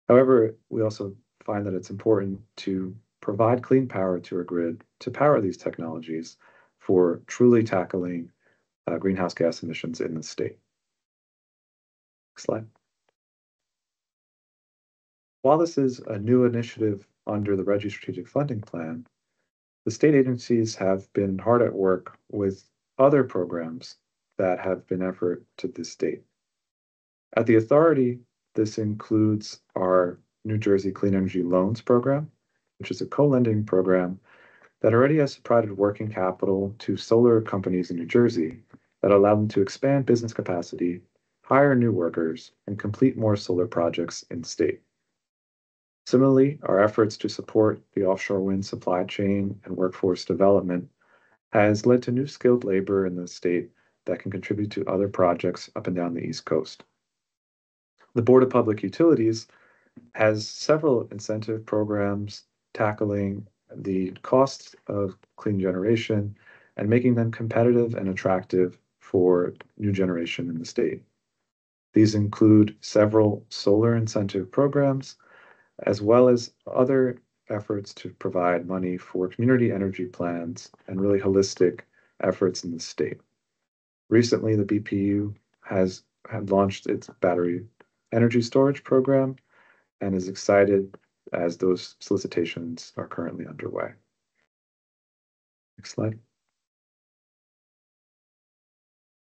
However, we also find that it's important to provide clean power to our grid to power these technologies for truly tackling greenhouse gas emissions in the state. Next slide. While this is a new initiative under the RGGI Strategic Funding Plan, the state agencies have been hard at work with other programs that have been effort to this date. At the authority, this includes our New Jersey Clean Energy Loans Program, which is a co-lending program that already has provided working capital to solar companies in New Jersey that allow them to expand business capacity, hire new workers, and complete more solar projects in the state. Similarly, our efforts to support the offshore wind supply chain and workforce development has led to new skilled labor in the state that can contribute to other projects up and down the East Coast. The Board of Public Utilities has several incentive programs tackling the costs of clean generation and making them competitive and attractive for new generation in the state. These include several solar incentive programs, as well as other efforts to provide money for community energy plans and really holistic efforts in the state. Recently, the BPU had launched its battery energy storage program and is excited as those solicitations are currently underway. Next slide.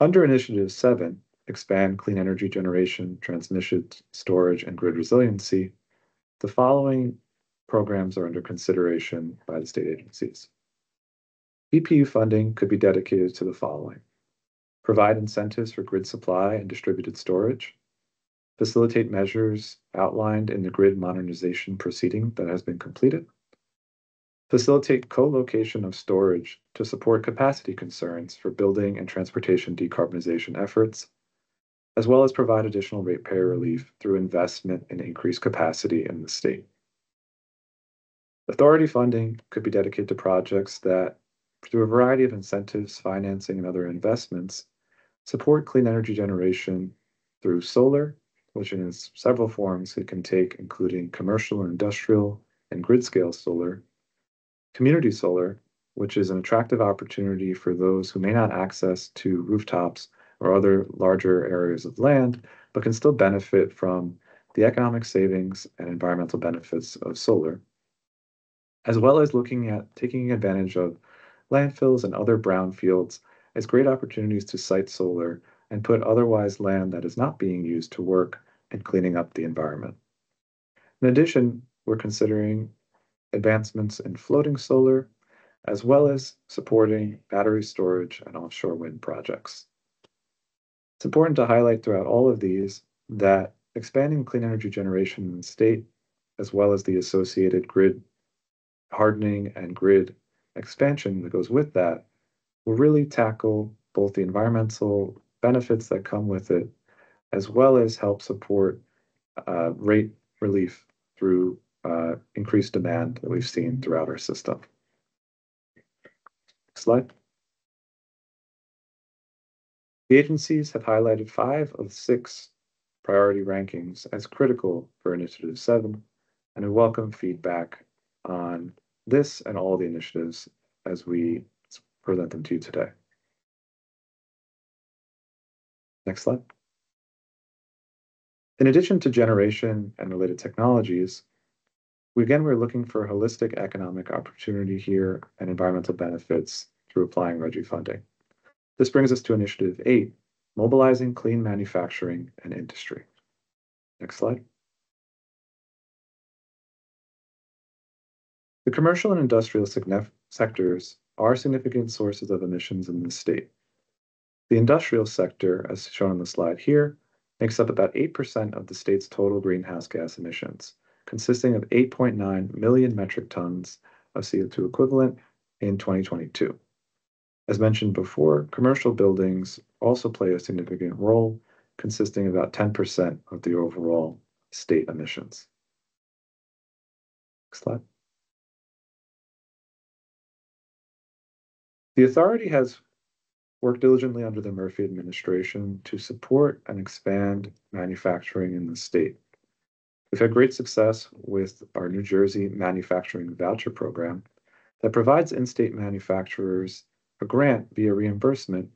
Under Initiative 7, Expand Clean Energy Generation, Transmission, Storage, and Grid Resiliency, the following programs are under consideration by the state agencies. BPU funding could be dedicated to the following: provide incentives for grid supply and distributed storage, facilitate measures outlined in the grid modernization proceeding that has been completed, facilitate co-location of storage to support capacity concerns for building and transportation decarbonization efforts, as well as provide additional ratepayer relief through investment in increased capacity in the state. Authority funding could be dedicated to projects that, through a variety of incentives, financing, and other investments, support clean energy generation through solar, which in its several forms it can take, including commercial and industrial and grid-scale solar, community solar, which is an attractive opportunity for those who may not access to rooftops or other larger areas of land, but can still benefit from the economic savings and environmental benefits of solar, as well as looking at taking advantage of landfills and other brownfields as great opportunities to site solar and put otherwise land that is not being used to work in cleaning up the environment. In addition, we're considering advancements in floating solar, as well as supporting battery storage and offshore wind projects. It's important to highlight throughout all of these that expanding clean energy generation in the state, as well as the associated grid hardening and grid expansion that goes with that, will really tackle both the environmental benefits that come with it, as well as help support rate relief through increased demand that we've seen throughout our system. Next slide. The agencies have highlighted 5 of 6 priority rankings as critical for Initiative 7, and I welcome feedback on this and all the initiatives as we present them to you today. Next slide. In addition to generation and related technologies, we're looking for holistic economic opportunity here and environmental benefits through applying RGGI funding. This brings us to Initiative 8, mobilizing clean manufacturing and industry. Next slide. The commercial and industrial sectors are significant sources of emissions in the state. The industrial sector, as shown on the slide here, makes up about 8% of the state's total greenhouse gas emissions, consisting of 8.9 million metric tons of CO2 equivalent in 2022. As mentioned before, commercial buildings also play a significant role, consisting of about 10% of the overall state emissions. Next slide. The authority has worked diligently under the Murphy administration to support and expand manufacturing in the state. We've had great success with our New Jersey Manufacturing Voucher Program that provides in-state manufacturers a grant via reimbursement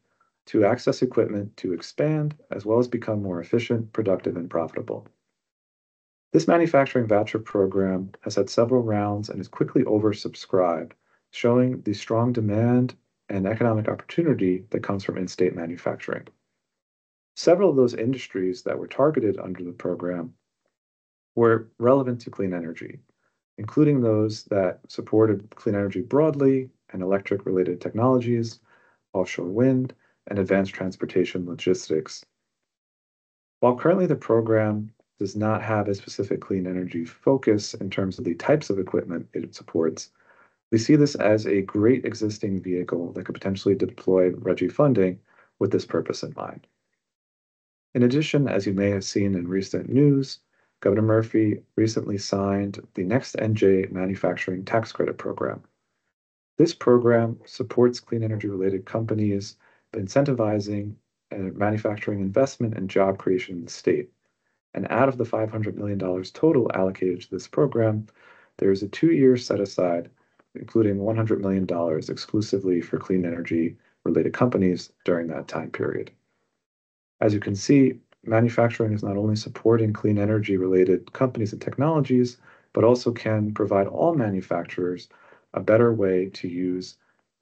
to access equipment to expand, as well as become more efficient, productive, and profitable. This manufacturing voucher program has had several rounds and is quickly oversubscribed, showing the strong demand and economic opportunity that comes from in-state manufacturing. Several of those industries that were targeted under the program were relevant to clean energy, including those that supported clean energy broadly and electric-related technologies, offshore wind, and advanced transportation logistics. While currently the program does not have a specific clean energy focus in terms of the types of equipment it supports, we see this as a great existing vehicle that could potentially deploy RGGI funding with this purpose in mind. In addition, as you may have seen in recent news, Governor Murphy recently signed the Next NJ Manufacturing Tax Credit Program. This program supports clean energy-related companies by incentivizing manufacturing investment and job creation in the state. And out of the $500 million total allocated to this program, there is a 2-year set-aside, including $100 million exclusively for clean energy-related companies during that time period. As you can see, manufacturing is not only supporting clean energy-related companies and technologies, but also can provide all manufacturers a better way to use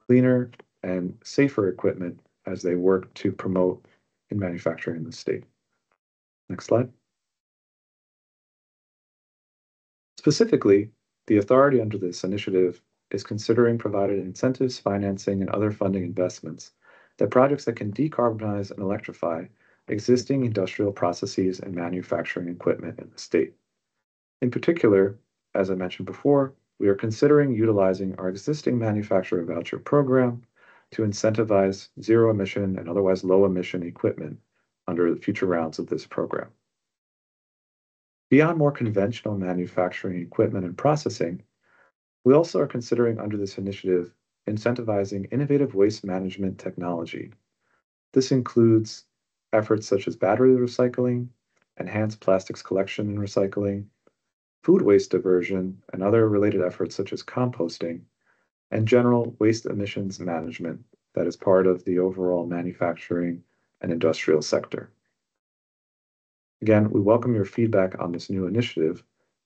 cleaner and safer equipment as they work to promote in manufacturing in the state. Next slide. Specifically, the authority under this initiative is considering providing incentives, financing, and other funding investments that projects that can decarbonize and electrify existing industrial processes and manufacturing equipment in the state. In particular, as I mentioned before, we are considering utilizing our existing manufacturer voucher program to incentivize zero emission and otherwise low emission equipment under the future rounds of this program. Beyond more conventional manufacturing equipment and processing, we also are considering under this initiative incentivizing innovative waste management technology. This includes efforts such as battery recycling, enhanced plastics collection and recycling, food waste diversion, and other related efforts such as composting, and general waste emissions management that is part of the overall manufacturing and industrial sector. Again, we welcome your feedback on this new initiative,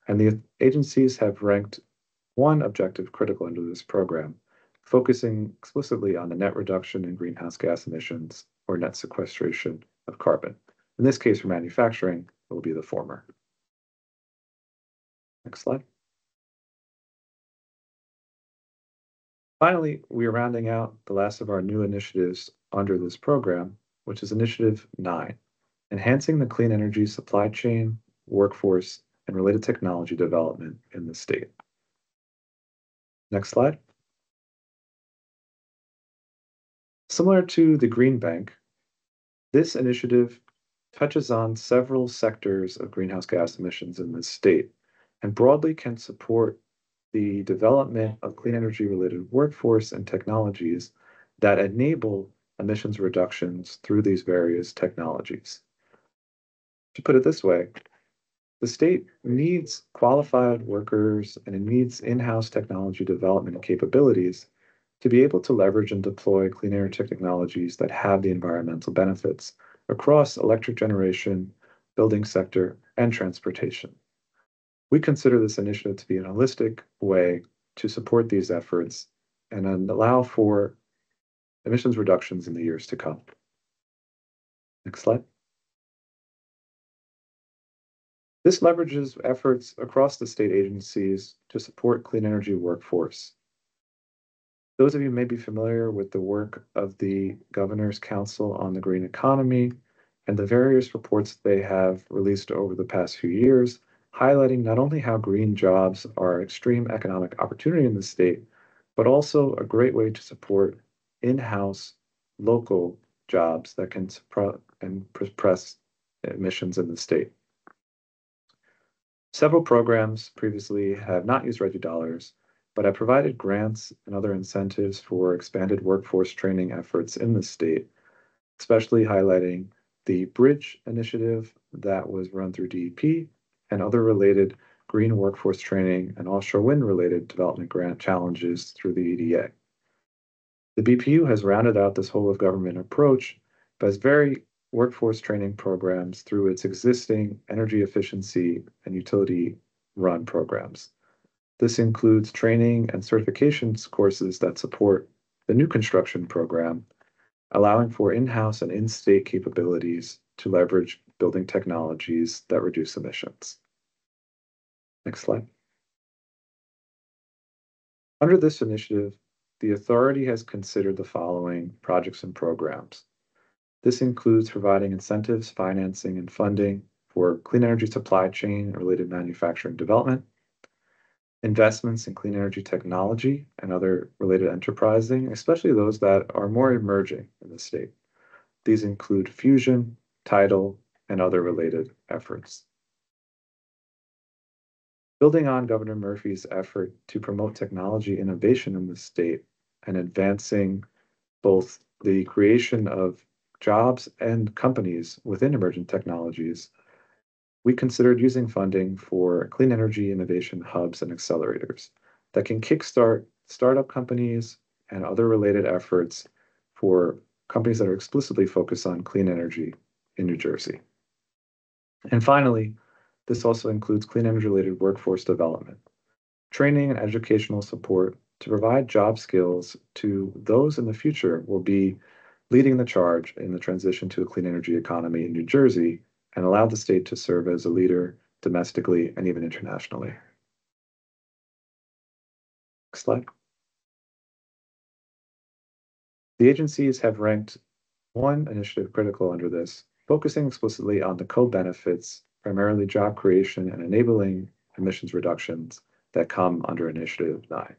and the agencies have ranked one objective critical under this program, focusing explicitly on the net reduction in greenhouse gas emissions or net sequestration of carbon. In this case, for manufacturing, it will be the former. Next slide. Finally, we are rounding out the last of our new initiatives under this program, which is Initiative 9, Enhancing the Clean Energy Supply Chain, Workforce, and Related Technology Development in the state. Next slide. Similar to the Green Bank, this initiative touches on several sectors of greenhouse gas emissions in the state and broadly can support the development of clean energy related workforce and technologies that enable emissions reductions through these various technologies. To put it this way, the state needs qualified workers and it needs in-house technology development and capabilities to be able to leverage and deploy clean energy technologies that have the environmental benefits across electric generation, building sector, and transportation. We consider this initiative to be an holistic way to support these efforts and allow for emissions reductions in the years to come. Next slide. This leverages efforts across the state agencies to support clean energy workforce. Those of you may be familiar with the work of the Governor's Council on the Green Economy and the various reports they have released over the past few years, highlighting not only how green jobs are extreme economic opportunity in the state, but also a great way to support in-house local jobs that can suppress emissions in the state. Several programs previously have not used RGGI dollars, but have provided grants and other incentives for expanded workforce training efforts in the state, especially highlighting the Bridge initiative that was run through DEP and other related green workforce training and offshore wind related development grant challenges through the EDA. The BPU has rounded out this whole of government approach by its very workforce training programs through its existing energy efficiency and utility run programs. This includes training and certifications courses that support the new construction program, allowing for in-house and in-state capabilities to leverage building technologies that reduce emissions. Next slide. Under this initiative, the authority has considered the following projects and programs. This includes providing incentives, financing, and funding for clean energy supply chain and related manufacturing development, investments in clean energy technology and other related enterprising, especially those that are more emerging in the state. These include fusion, tidal, and other related efforts. Building on Governor Murphy's effort to promote technology innovation in the state and advancing both the creation of jobs and companies within emergent technologies, we considered using funding for clean energy innovation hubs and accelerators that can kickstart startup companies and other related efforts for companies that are explicitly focused on clean energy in New Jersey. And finally, this also includes clean energy related workforce development, training and educational support to provide job skills to those in the future will be leading the charge in the transition to a clean energy economy in New Jersey and allow the state to serve as a leader domestically and even internationally. Next slide. The agencies have ranked one initiative critical under this, focusing explicitly on the co-benefits, primarily job creation and enabling emissions reductions that come under Initiative 9.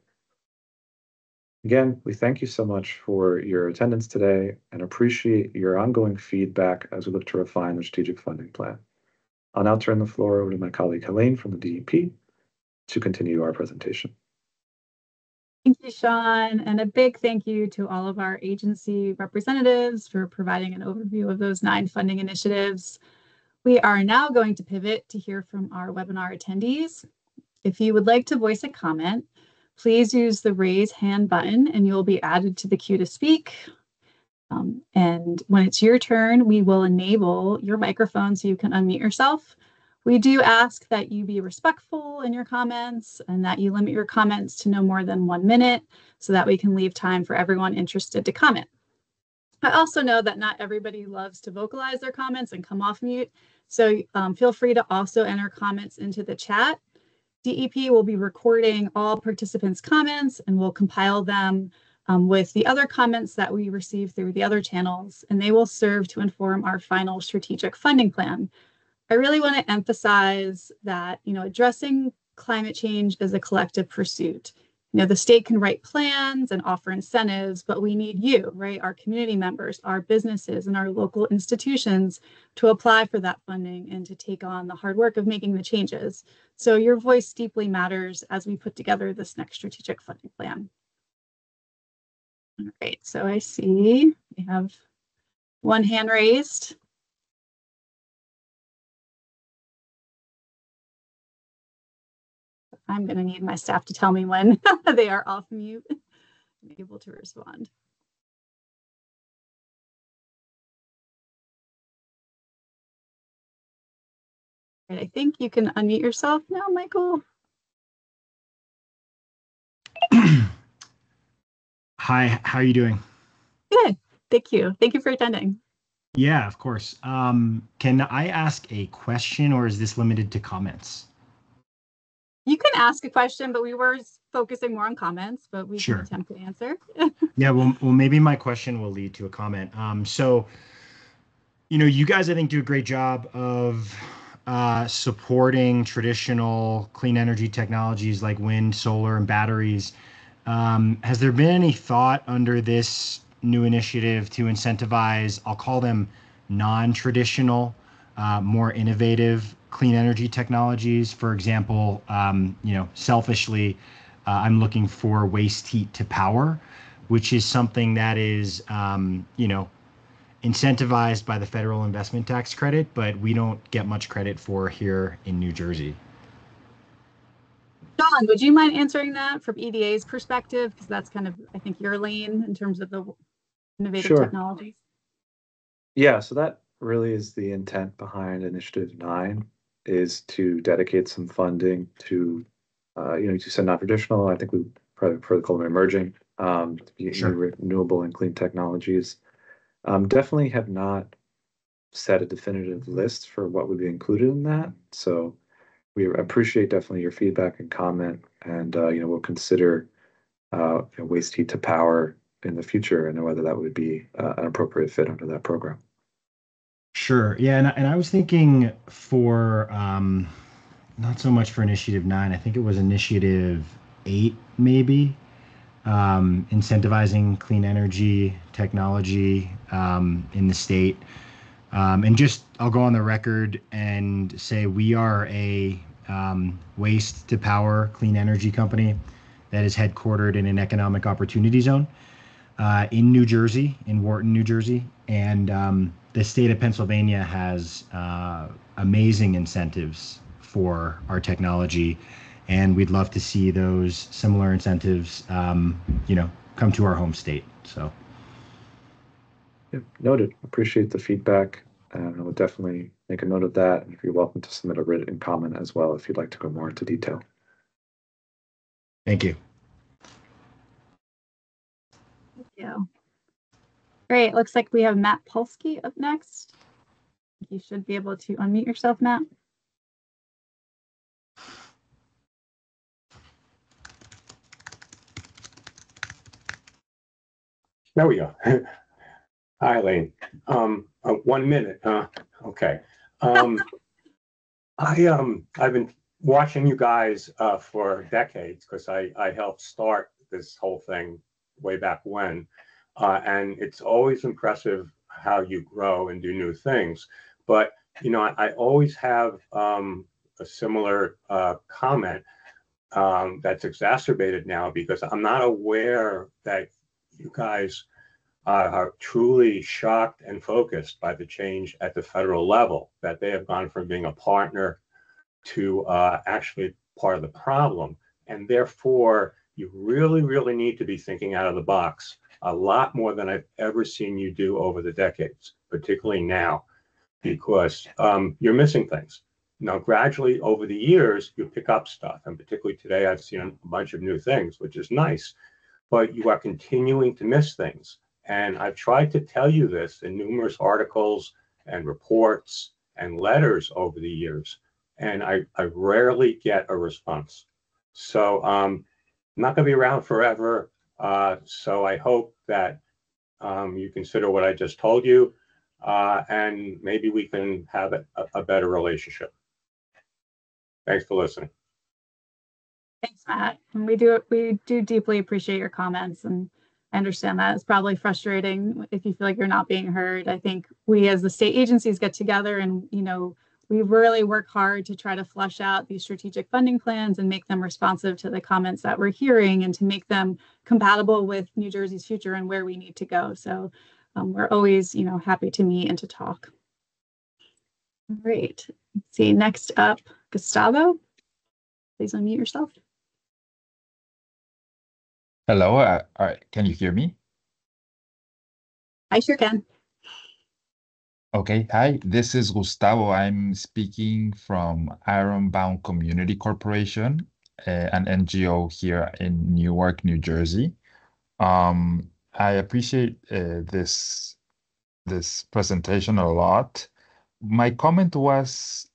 Again, we thank you so much for your attendance today and appreciate your ongoing feedback as we look to refine the strategic funding plan. I'll now turn the floor over to my colleague Helene from the DEP to continue our presentation. Thank you, Sean, and a big thank you to all of our agency representatives for providing an overview of those 9 funding initiatives. We are now going to pivot to hear from our webinar attendees. If you would like to voice a comment, please use the raise hand button and you'll be added to the queue to speak. And when it's your turn, we will enable your microphone so you can unmute yourself. We do ask that you be respectful in your comments and that you limit your comments to no more than 1 minute so that we can leave time for everyone interested to comment. I also know that not everybody loves to vocalize their comments and come off mute, so feel free to also enter comments into the chat. DEP will be recording all participants' comments and will compile them with the other comments that we receive through the other channels, and they will serve to inform our final strategic funding plan. I really want to emphasize that, addressing climate change is a collective pursuit. The state can write plans and offer incentives, but we need you, right? Our community members, our businesses, and our local institutions to apply for that funding and to take on the hard work of making the changes. So your voice deeply matters as we put together this next strategic funding plan. All right, so I see we have one hand raised. I'm going to need my staff to tell me when they are off mute and able to respond. Right, I think you can unmute yourself now, Michael. Hi, how are you doing? Good, thank you. Thank you for attending. Yeah, of course. Can I ask a question, or is this limited to comments? You can ask a question, but we were focusing more on comments, but we Sure. can attempt to answer. Yeah, well, maybe my question will lead to a comment. So, you guys, I think, do a great job of supporting traditional clean energy technologies like wind, solar, and batteries. Has there been any thought under this new initiative to incentivize, I'll call them non-traditional, more innovative clean energy technologies? For example, selfishly, I'm looking for waste heat to power, which is something that is, incentivized by the federal investment tax credit, but we don't get much credit for here in New Jersey. John, would you mind answering that from EDA's perspective? Because that's kind of, I think, your lane in terms of the innovative Sure. technologies. Yeah, so that really is the intent behind Initiative 9, is to dedicate some funding to, you said non-traditional. I think we probably prefer to call them emerging, to be Sure. renewable and clean technologies. Definitely have not set a definitive list for what would be included in that. So we appreciate definitely your feedback and comment, and we'll consider waste heat to power in the future and whether that would be an appropriate fit under that program. Sure. Yeah, and I was thinking for not so much for Initiative 9. I think it was Initiative 8, maybe. Incentivizing clean energy technology in the state. And just, I'll go on the record and say we are a waste to power clean energy company that is headquartered in an economic opportunity zone in New Jersey, in Wharton, New Jersey. And the state of Pennsylvania has amazing incentives for our technology. And we'd love to see those similar incentives, come to our home state. So, Yeah, noted. Appreciate the feedback, and I would definitely make a note of that. And you're welcome to submit a written comment as well if you'd like to go more into detail. thank you. Thank you. Great. Looks like we have Matt Polsky up next. You should be able to unmute yourself, Matt. There we go. Hi, Elaine. 1 minute. Okay. I've been watching you guys for decades because I helped start this whole thing way back when, and it's always impressive how you grow and do new things. But I always have a similar comment that's exacerbated now because I'm not aware that you guys are truly shocked and focused by the change at the federal level, that they have gone from being a partner to actually part of the problem. And therefore, you really, really need to be thinking out of the box a lot more than I've ever seen you do over the decades, particularly now, because you're missing things. Now, gradually over the years, you pick up stuff. And particularly today, I've seen a bunch of new things, which is nice. But you are continuing to miss things. And I've tried to tell you this in numerous articles and reports and letters over the years. And I rarely get a response. So I'm not going to be around forever. So I hope that you consider what I just told you. And maybe we can have a better relationship. Thanks for listening. Thanks, Matt. And we do deeply appreciate your comments, and I understand that it's probably frustrating if you feel like you're not being heard. I think we as the state agencies get together and, we really work hard to try to flush out these strategic funding plans and make them responsive to the comments that we're hearing and to make them compatible with New Jersey's future and where we need to go. So we're always, happy to meet and to talk. All right. Let's see, next up, Gustavo, please unmute yourself. Hello, can you hear me? I sure can. Okay, hi, this is Gustavo. I'm speaking from Ironbound Community Corporation, an NGO here in Newark, New Jersey. I appreciate this presentation a lot. My comment was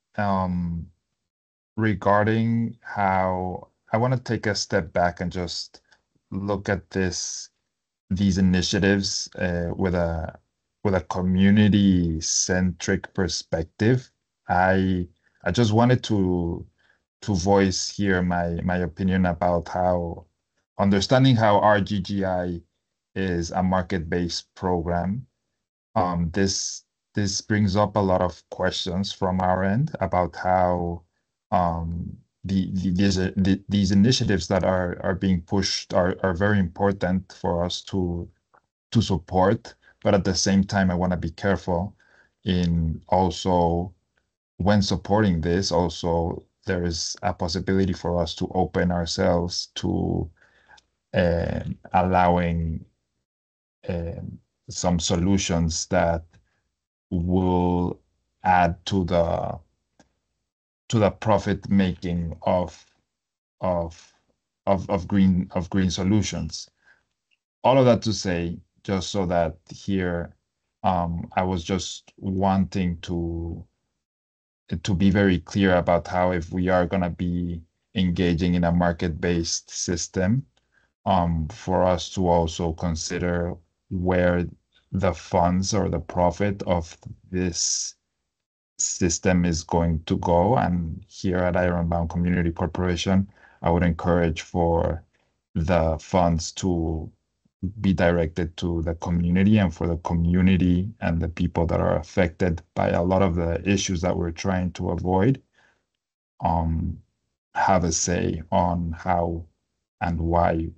regarding how I want to take a step back and just look at these initiatives with a community-centric perspective. I just wanted to voice here my opinion about how understanding how RGGI is a market-based program. This brings up a lot of questions from our end about how these initiatives that are being pushed are very important for us to support, but at the same time, I want to be careful in also when supporting this. Also, there is a possibility for us to open ourselves to allowing some solutions that will add to the profit making of green solutions. All of that to say, just so that here, I was just wanting to be very clear about how if we are going to be engaging in a market-based system, for us to also consider where the funds or the profit of this system is going to go. And here at Ironbound Community Corporation, I would encourage for the funds to be directed to the community, and for the community and the people that are affected by a lot of the issues that we're trying to avoid, have a say on how and why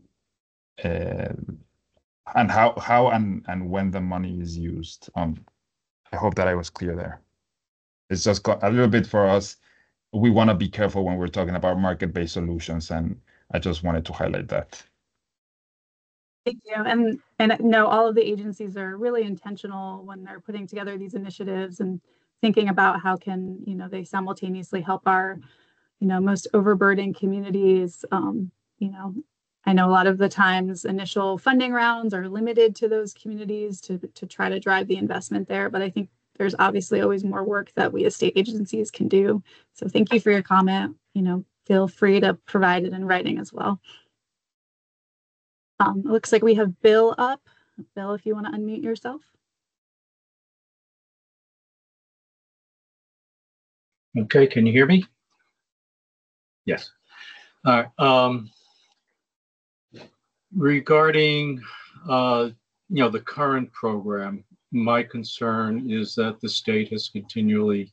and how and when the money is used. I hope that I was clear there. It's just a little bit for us. We want to be careful when we're talking about market-based solutions, and I just wanted to highlight that. Thank you. And no, all of the agencies are really intentional when they're putting together these initiatives and thinking about how can, they simultaneously help our, most overburdened communities. I know a lot of the times initial funding rounds are limited to those communities to try to drive the investment there. But I think there's obviously always more work that we as state agencies can do. So thank you for your comment. Feel free to provide it in writing as well. It looks like we have Bill up. Bill, if you want to unmute yourself. Okay, can you hear me? Yes. All right. Regarding the current program, my concern is that the state has continually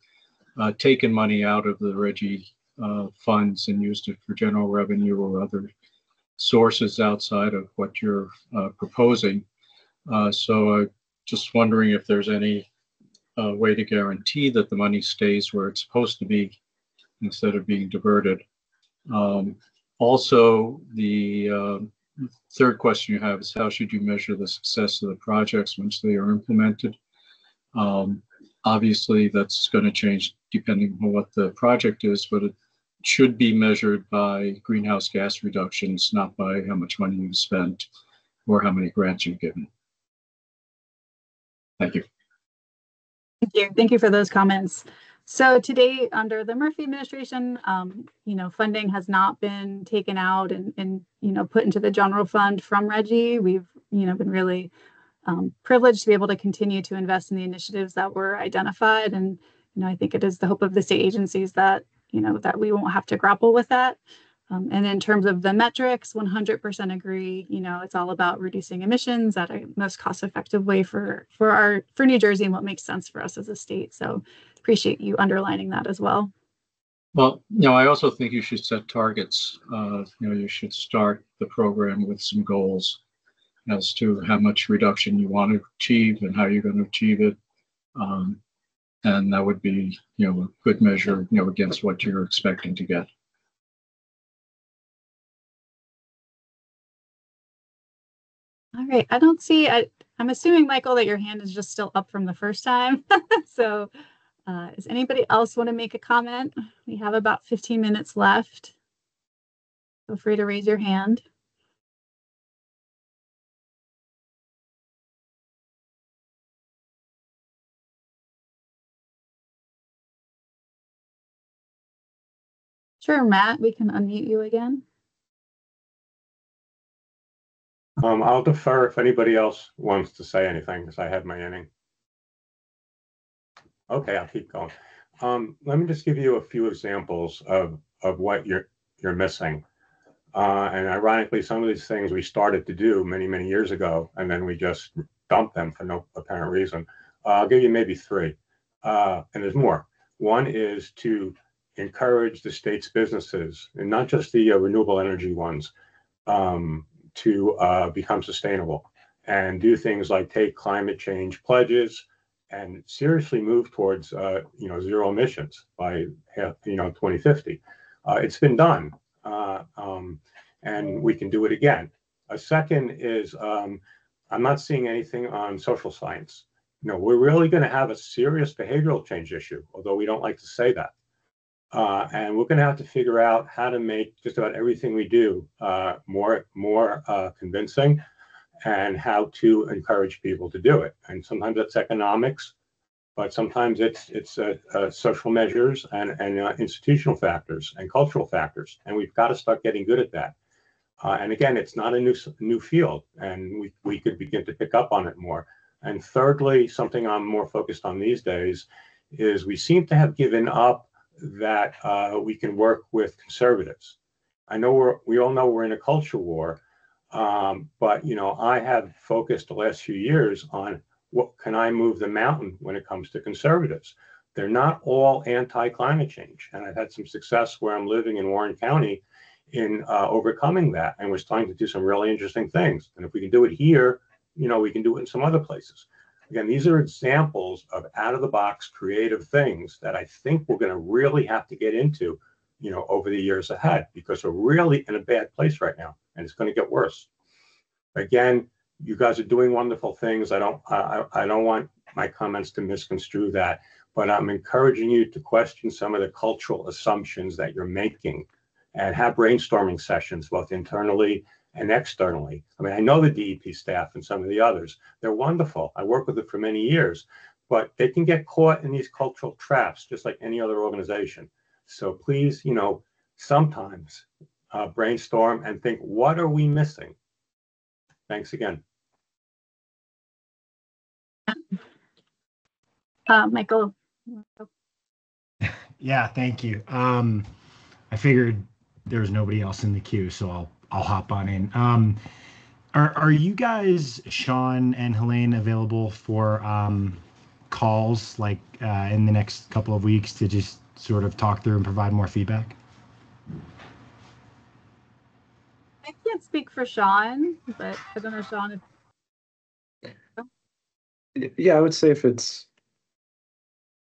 taken money out of the RGGI funds and used it for general revenue or other sources outside of what you're proposing. So I'm just wondering if there's any way to guarantee that the money stays where it's supposed to be instead of being diverted. Also, the third question you have is how should you measure the success of the projects once they are implemented? Obviously, that's going to change depending on what the project is, but it should be measured by greenhouse gas reductions, not by how much money you've spent or how many grants you've given. Thank you. Thank you. Thank you for those comments. So today, under the Murphy administration, funding has not been taken out and put into the general fund from RGGI. We've, been really privileged to be able to continue to invest in the initiatives that were identified. And, I think it is the hope of the state agencies that, that we won't have to grapple with that. And in terms of the metrics, 100% agree. It's all about reducing emissions at a most cost-effective way for New Jersey and what makes sense for us as a state. So appreciate you underlining that as well. Well, I also think you should set targets. You should start the program with some goals as to how much reduction you want to achieve and how you're going to achieve it. And that would be, a good measure, against what you're expecting to get. All right, I don't see, I'm assuming, Michael, that your hand is just still up from the first time. So does anybody else want to make a comment? We have about 15 minutes left. Feel free to raise your hand. Sure, Matt, we can unmute you again. I'll defer if anybody else wants to say anything because I had my inning. Okay, I'll keep going. Let me just give you a few examples of what you're missing. And ironically, some of these things we started to do many, many years ago, and then we just dumped them for no apparent reason. I'll give you maybe three, and there's more. One is to encourage the state's businesses, and not just the renewable energy ones, to become sustainable and do things like take climate change pledges and seriously move towards zero emissions by 2050. It's been done, and we can do it again. A second is I'm not seeing anything on social science. We're really going to have a serious behavioral change issue, although we don't like to say that. And we're going to have to figure out how to make just about everything we do more convincing, and how to encourage people to do it. And sometimes that's economics, but sometimes it's social measures and institutional factors and cultural factors. And we've got to start getting good at that. And again, it's not a new field, and we could begin to pick up on it more. And thirdly, something I'm more focused on these days is we seem to have given up that we can work with conservatives. I know we all know we're in a culture war, but I have focused the last few years on what can I move the mountain when it comes to conservatives. They're not all anti-climate change, and I've had some success where I'm living in Warren County in overcoming that, and we're starting to do some really interesting things. And if we can do it here, we can do it in some other places. Again, these are examples of out-of-the-box creative things that I think we're going to really have to get into, over the years ahead, because we're really in a bad place right now, and it's going to get worse. Again, you guys are doing wonderful things. I don't want my comments to misconstrue that, but I'm encouraging you to question some of the cultural assumptions that you're making, and have brainstorming sessions both internally and externally. I mean, I know the DEP staff and some of the others. They're wonderful. I worked with them for many years, but they can get caught in these cultural traps just like any other organization. So please, sometimes brainstorm and think, what are we missing? Thanks again. Michael. Yeah, thank you. I figured there was nobody else in the queue, so I'll hop on in. Are you guys, Sean and Helene, available for calls like in the next couple of weeks to just sort of talk through and provide more feedback? I can't speak for Sean, but I don't know, Sean. Yeah, I would say if it's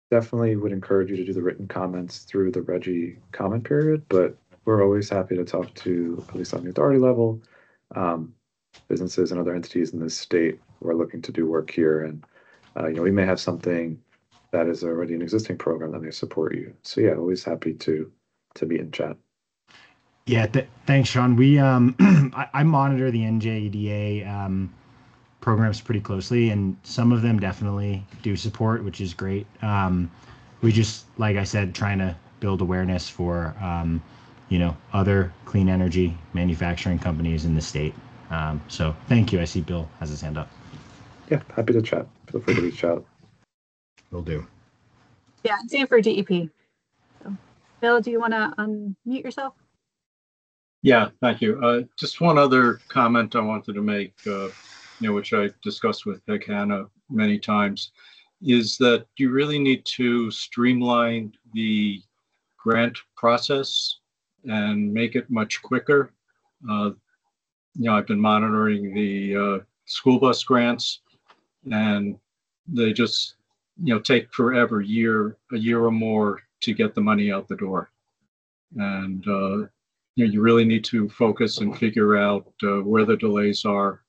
definitely would encourage you to do the written comments through the RGGI comment period, but we're always happy to talk to, at least on the authority level, businesses and other entities in this state who are looking to do work here. And we may have something that is already an existing program that may support you. So yeah, always happy to be in chat. Yeah, thanks, Sean. We I monitor the NJEDA programs pretty closely, and some of them definitely do support, which is great. We just, like I said, trying to build awareness for other clean energy manufacturing companies in the state. So thank you. I see Bill has his hand up. Yeah, happy to chat. Feel free to reach out. Will do. Yeah, same for DEP. So, Bill, do you want to unmute yourself? Yeah, thank you. Just one other comment I wanted to make, which I discussed with Peg Hanna many times, is that you really need to streamline the grant process and make it much quicker. I've been monitoring the school bus grants, and they just, take forever, a year or more to get the money out the door. And, you really need to focus and figure out where the delays are,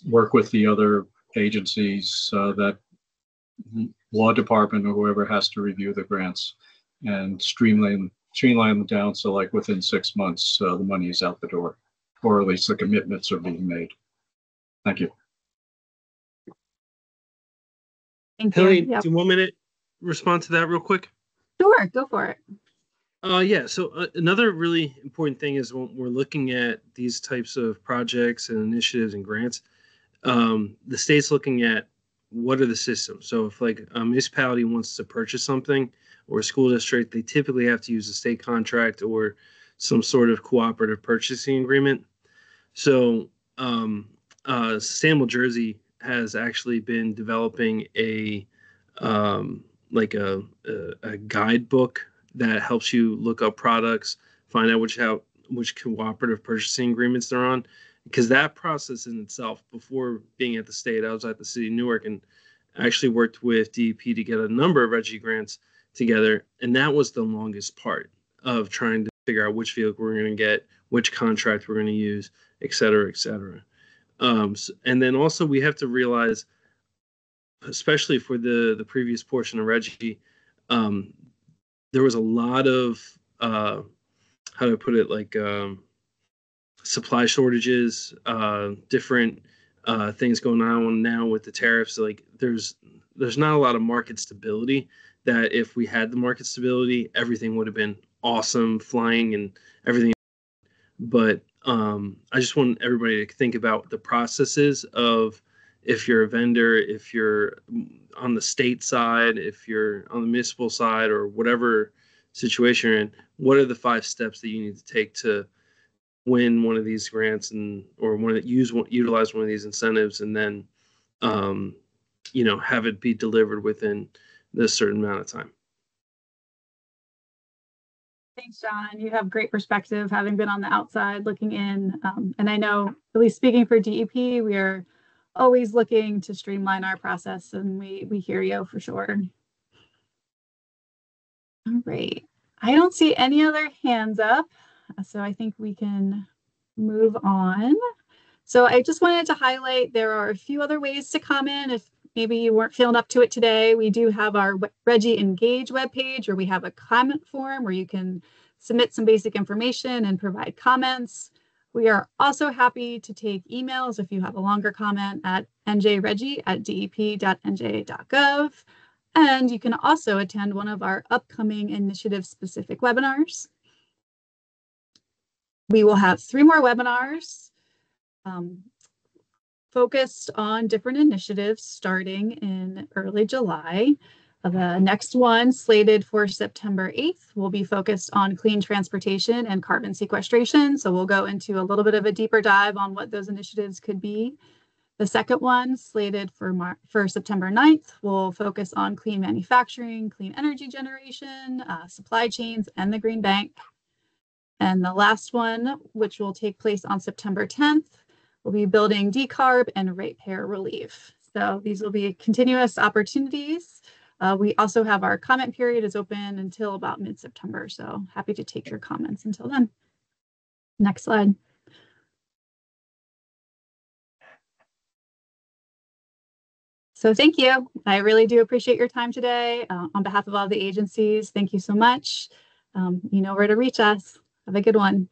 work with the other agencies, that law department or whoever has to review the grants, and streamline them down so like within 6 months the money is out the door, or at least the commitments are being made. Thank you. Thank you. Helene, Yep. do 1 minute respond to that real quick? Sure, go for it. Yeah, so another really important thing is when we're looking at these types of projects and initiatives and grants, the state's looking at what are the systems. So if like a municipality wants to purchase something, or a school district, they typically have to use a state contract or some sort of cooperative purchasing agreement. So Sustainable Jersey has actually been developing a guidebook that helps you look up products, find out which cooperative purchasing agreements they're on, because that process in itself, before being at the state, I was at the city of Newark and actually worked with DEP to get a number of RGGI grants together, and that was the longest part of trying to figure out which vehicle we're going to get, which contract we're going to use, et cetera, et cetera. And then also we have to realize, especially for the previous portion of RGGI, there was a lot of how do I put it, supply shortages, different things going on now with the tariffs. Like there's not a lot of market stability, that if we had the market stability, everything would have been awesome, flying and everything. But I just want everybody to think about the processes of, if you're a vendor, if you're on the state side, if you're on the municipal side, or whatever situation you're in, what are the 5 steps that you need to take to win one of these grants or utilize one of these incentives, and then have it be delivered within this certain amount of time. Thanks, John. You have great perspective, having been on the outside looking in. And I know, at least speaking for DEP, we are always looking to streamline our process, and we hear you for sure. All right. I don't see any other hands up, so I think we can move on. So I just wanted to highlight there are a few other ways to comment. If maybe you weren't feeling up to it today, we do have our RGGI Engage webpage, where we have a comment form where you can submit some basic information and provide comments. We are also happy to take emails if you have a longer comment at njreggie@dep.nj.gov. And you can also attend one of our upcoming initiative-specific webinars. We will have 3 more webinars focused on different initiatives starting in early July. The next one, slated for September 8th, will be focused on clean transportation and carbon sequestration. So we'll go into a little bit of a deeper dive on what those initiatives could be. The second one, slated for September 9th, will focus on clean manufacturing, clean energy generation, supply chains, and the Green Bank. And the last one, which will take place on September 10th, will be building decarb and ratepayer relief. So these will be continuous opportunities. We also have our comment period is open until about mid-September, so happy to take your comments until then. Next slide. So thank you. I really do appreciate your time today. On behalf of all the agencies, thank you so much. You know where to reach us. Have a good one.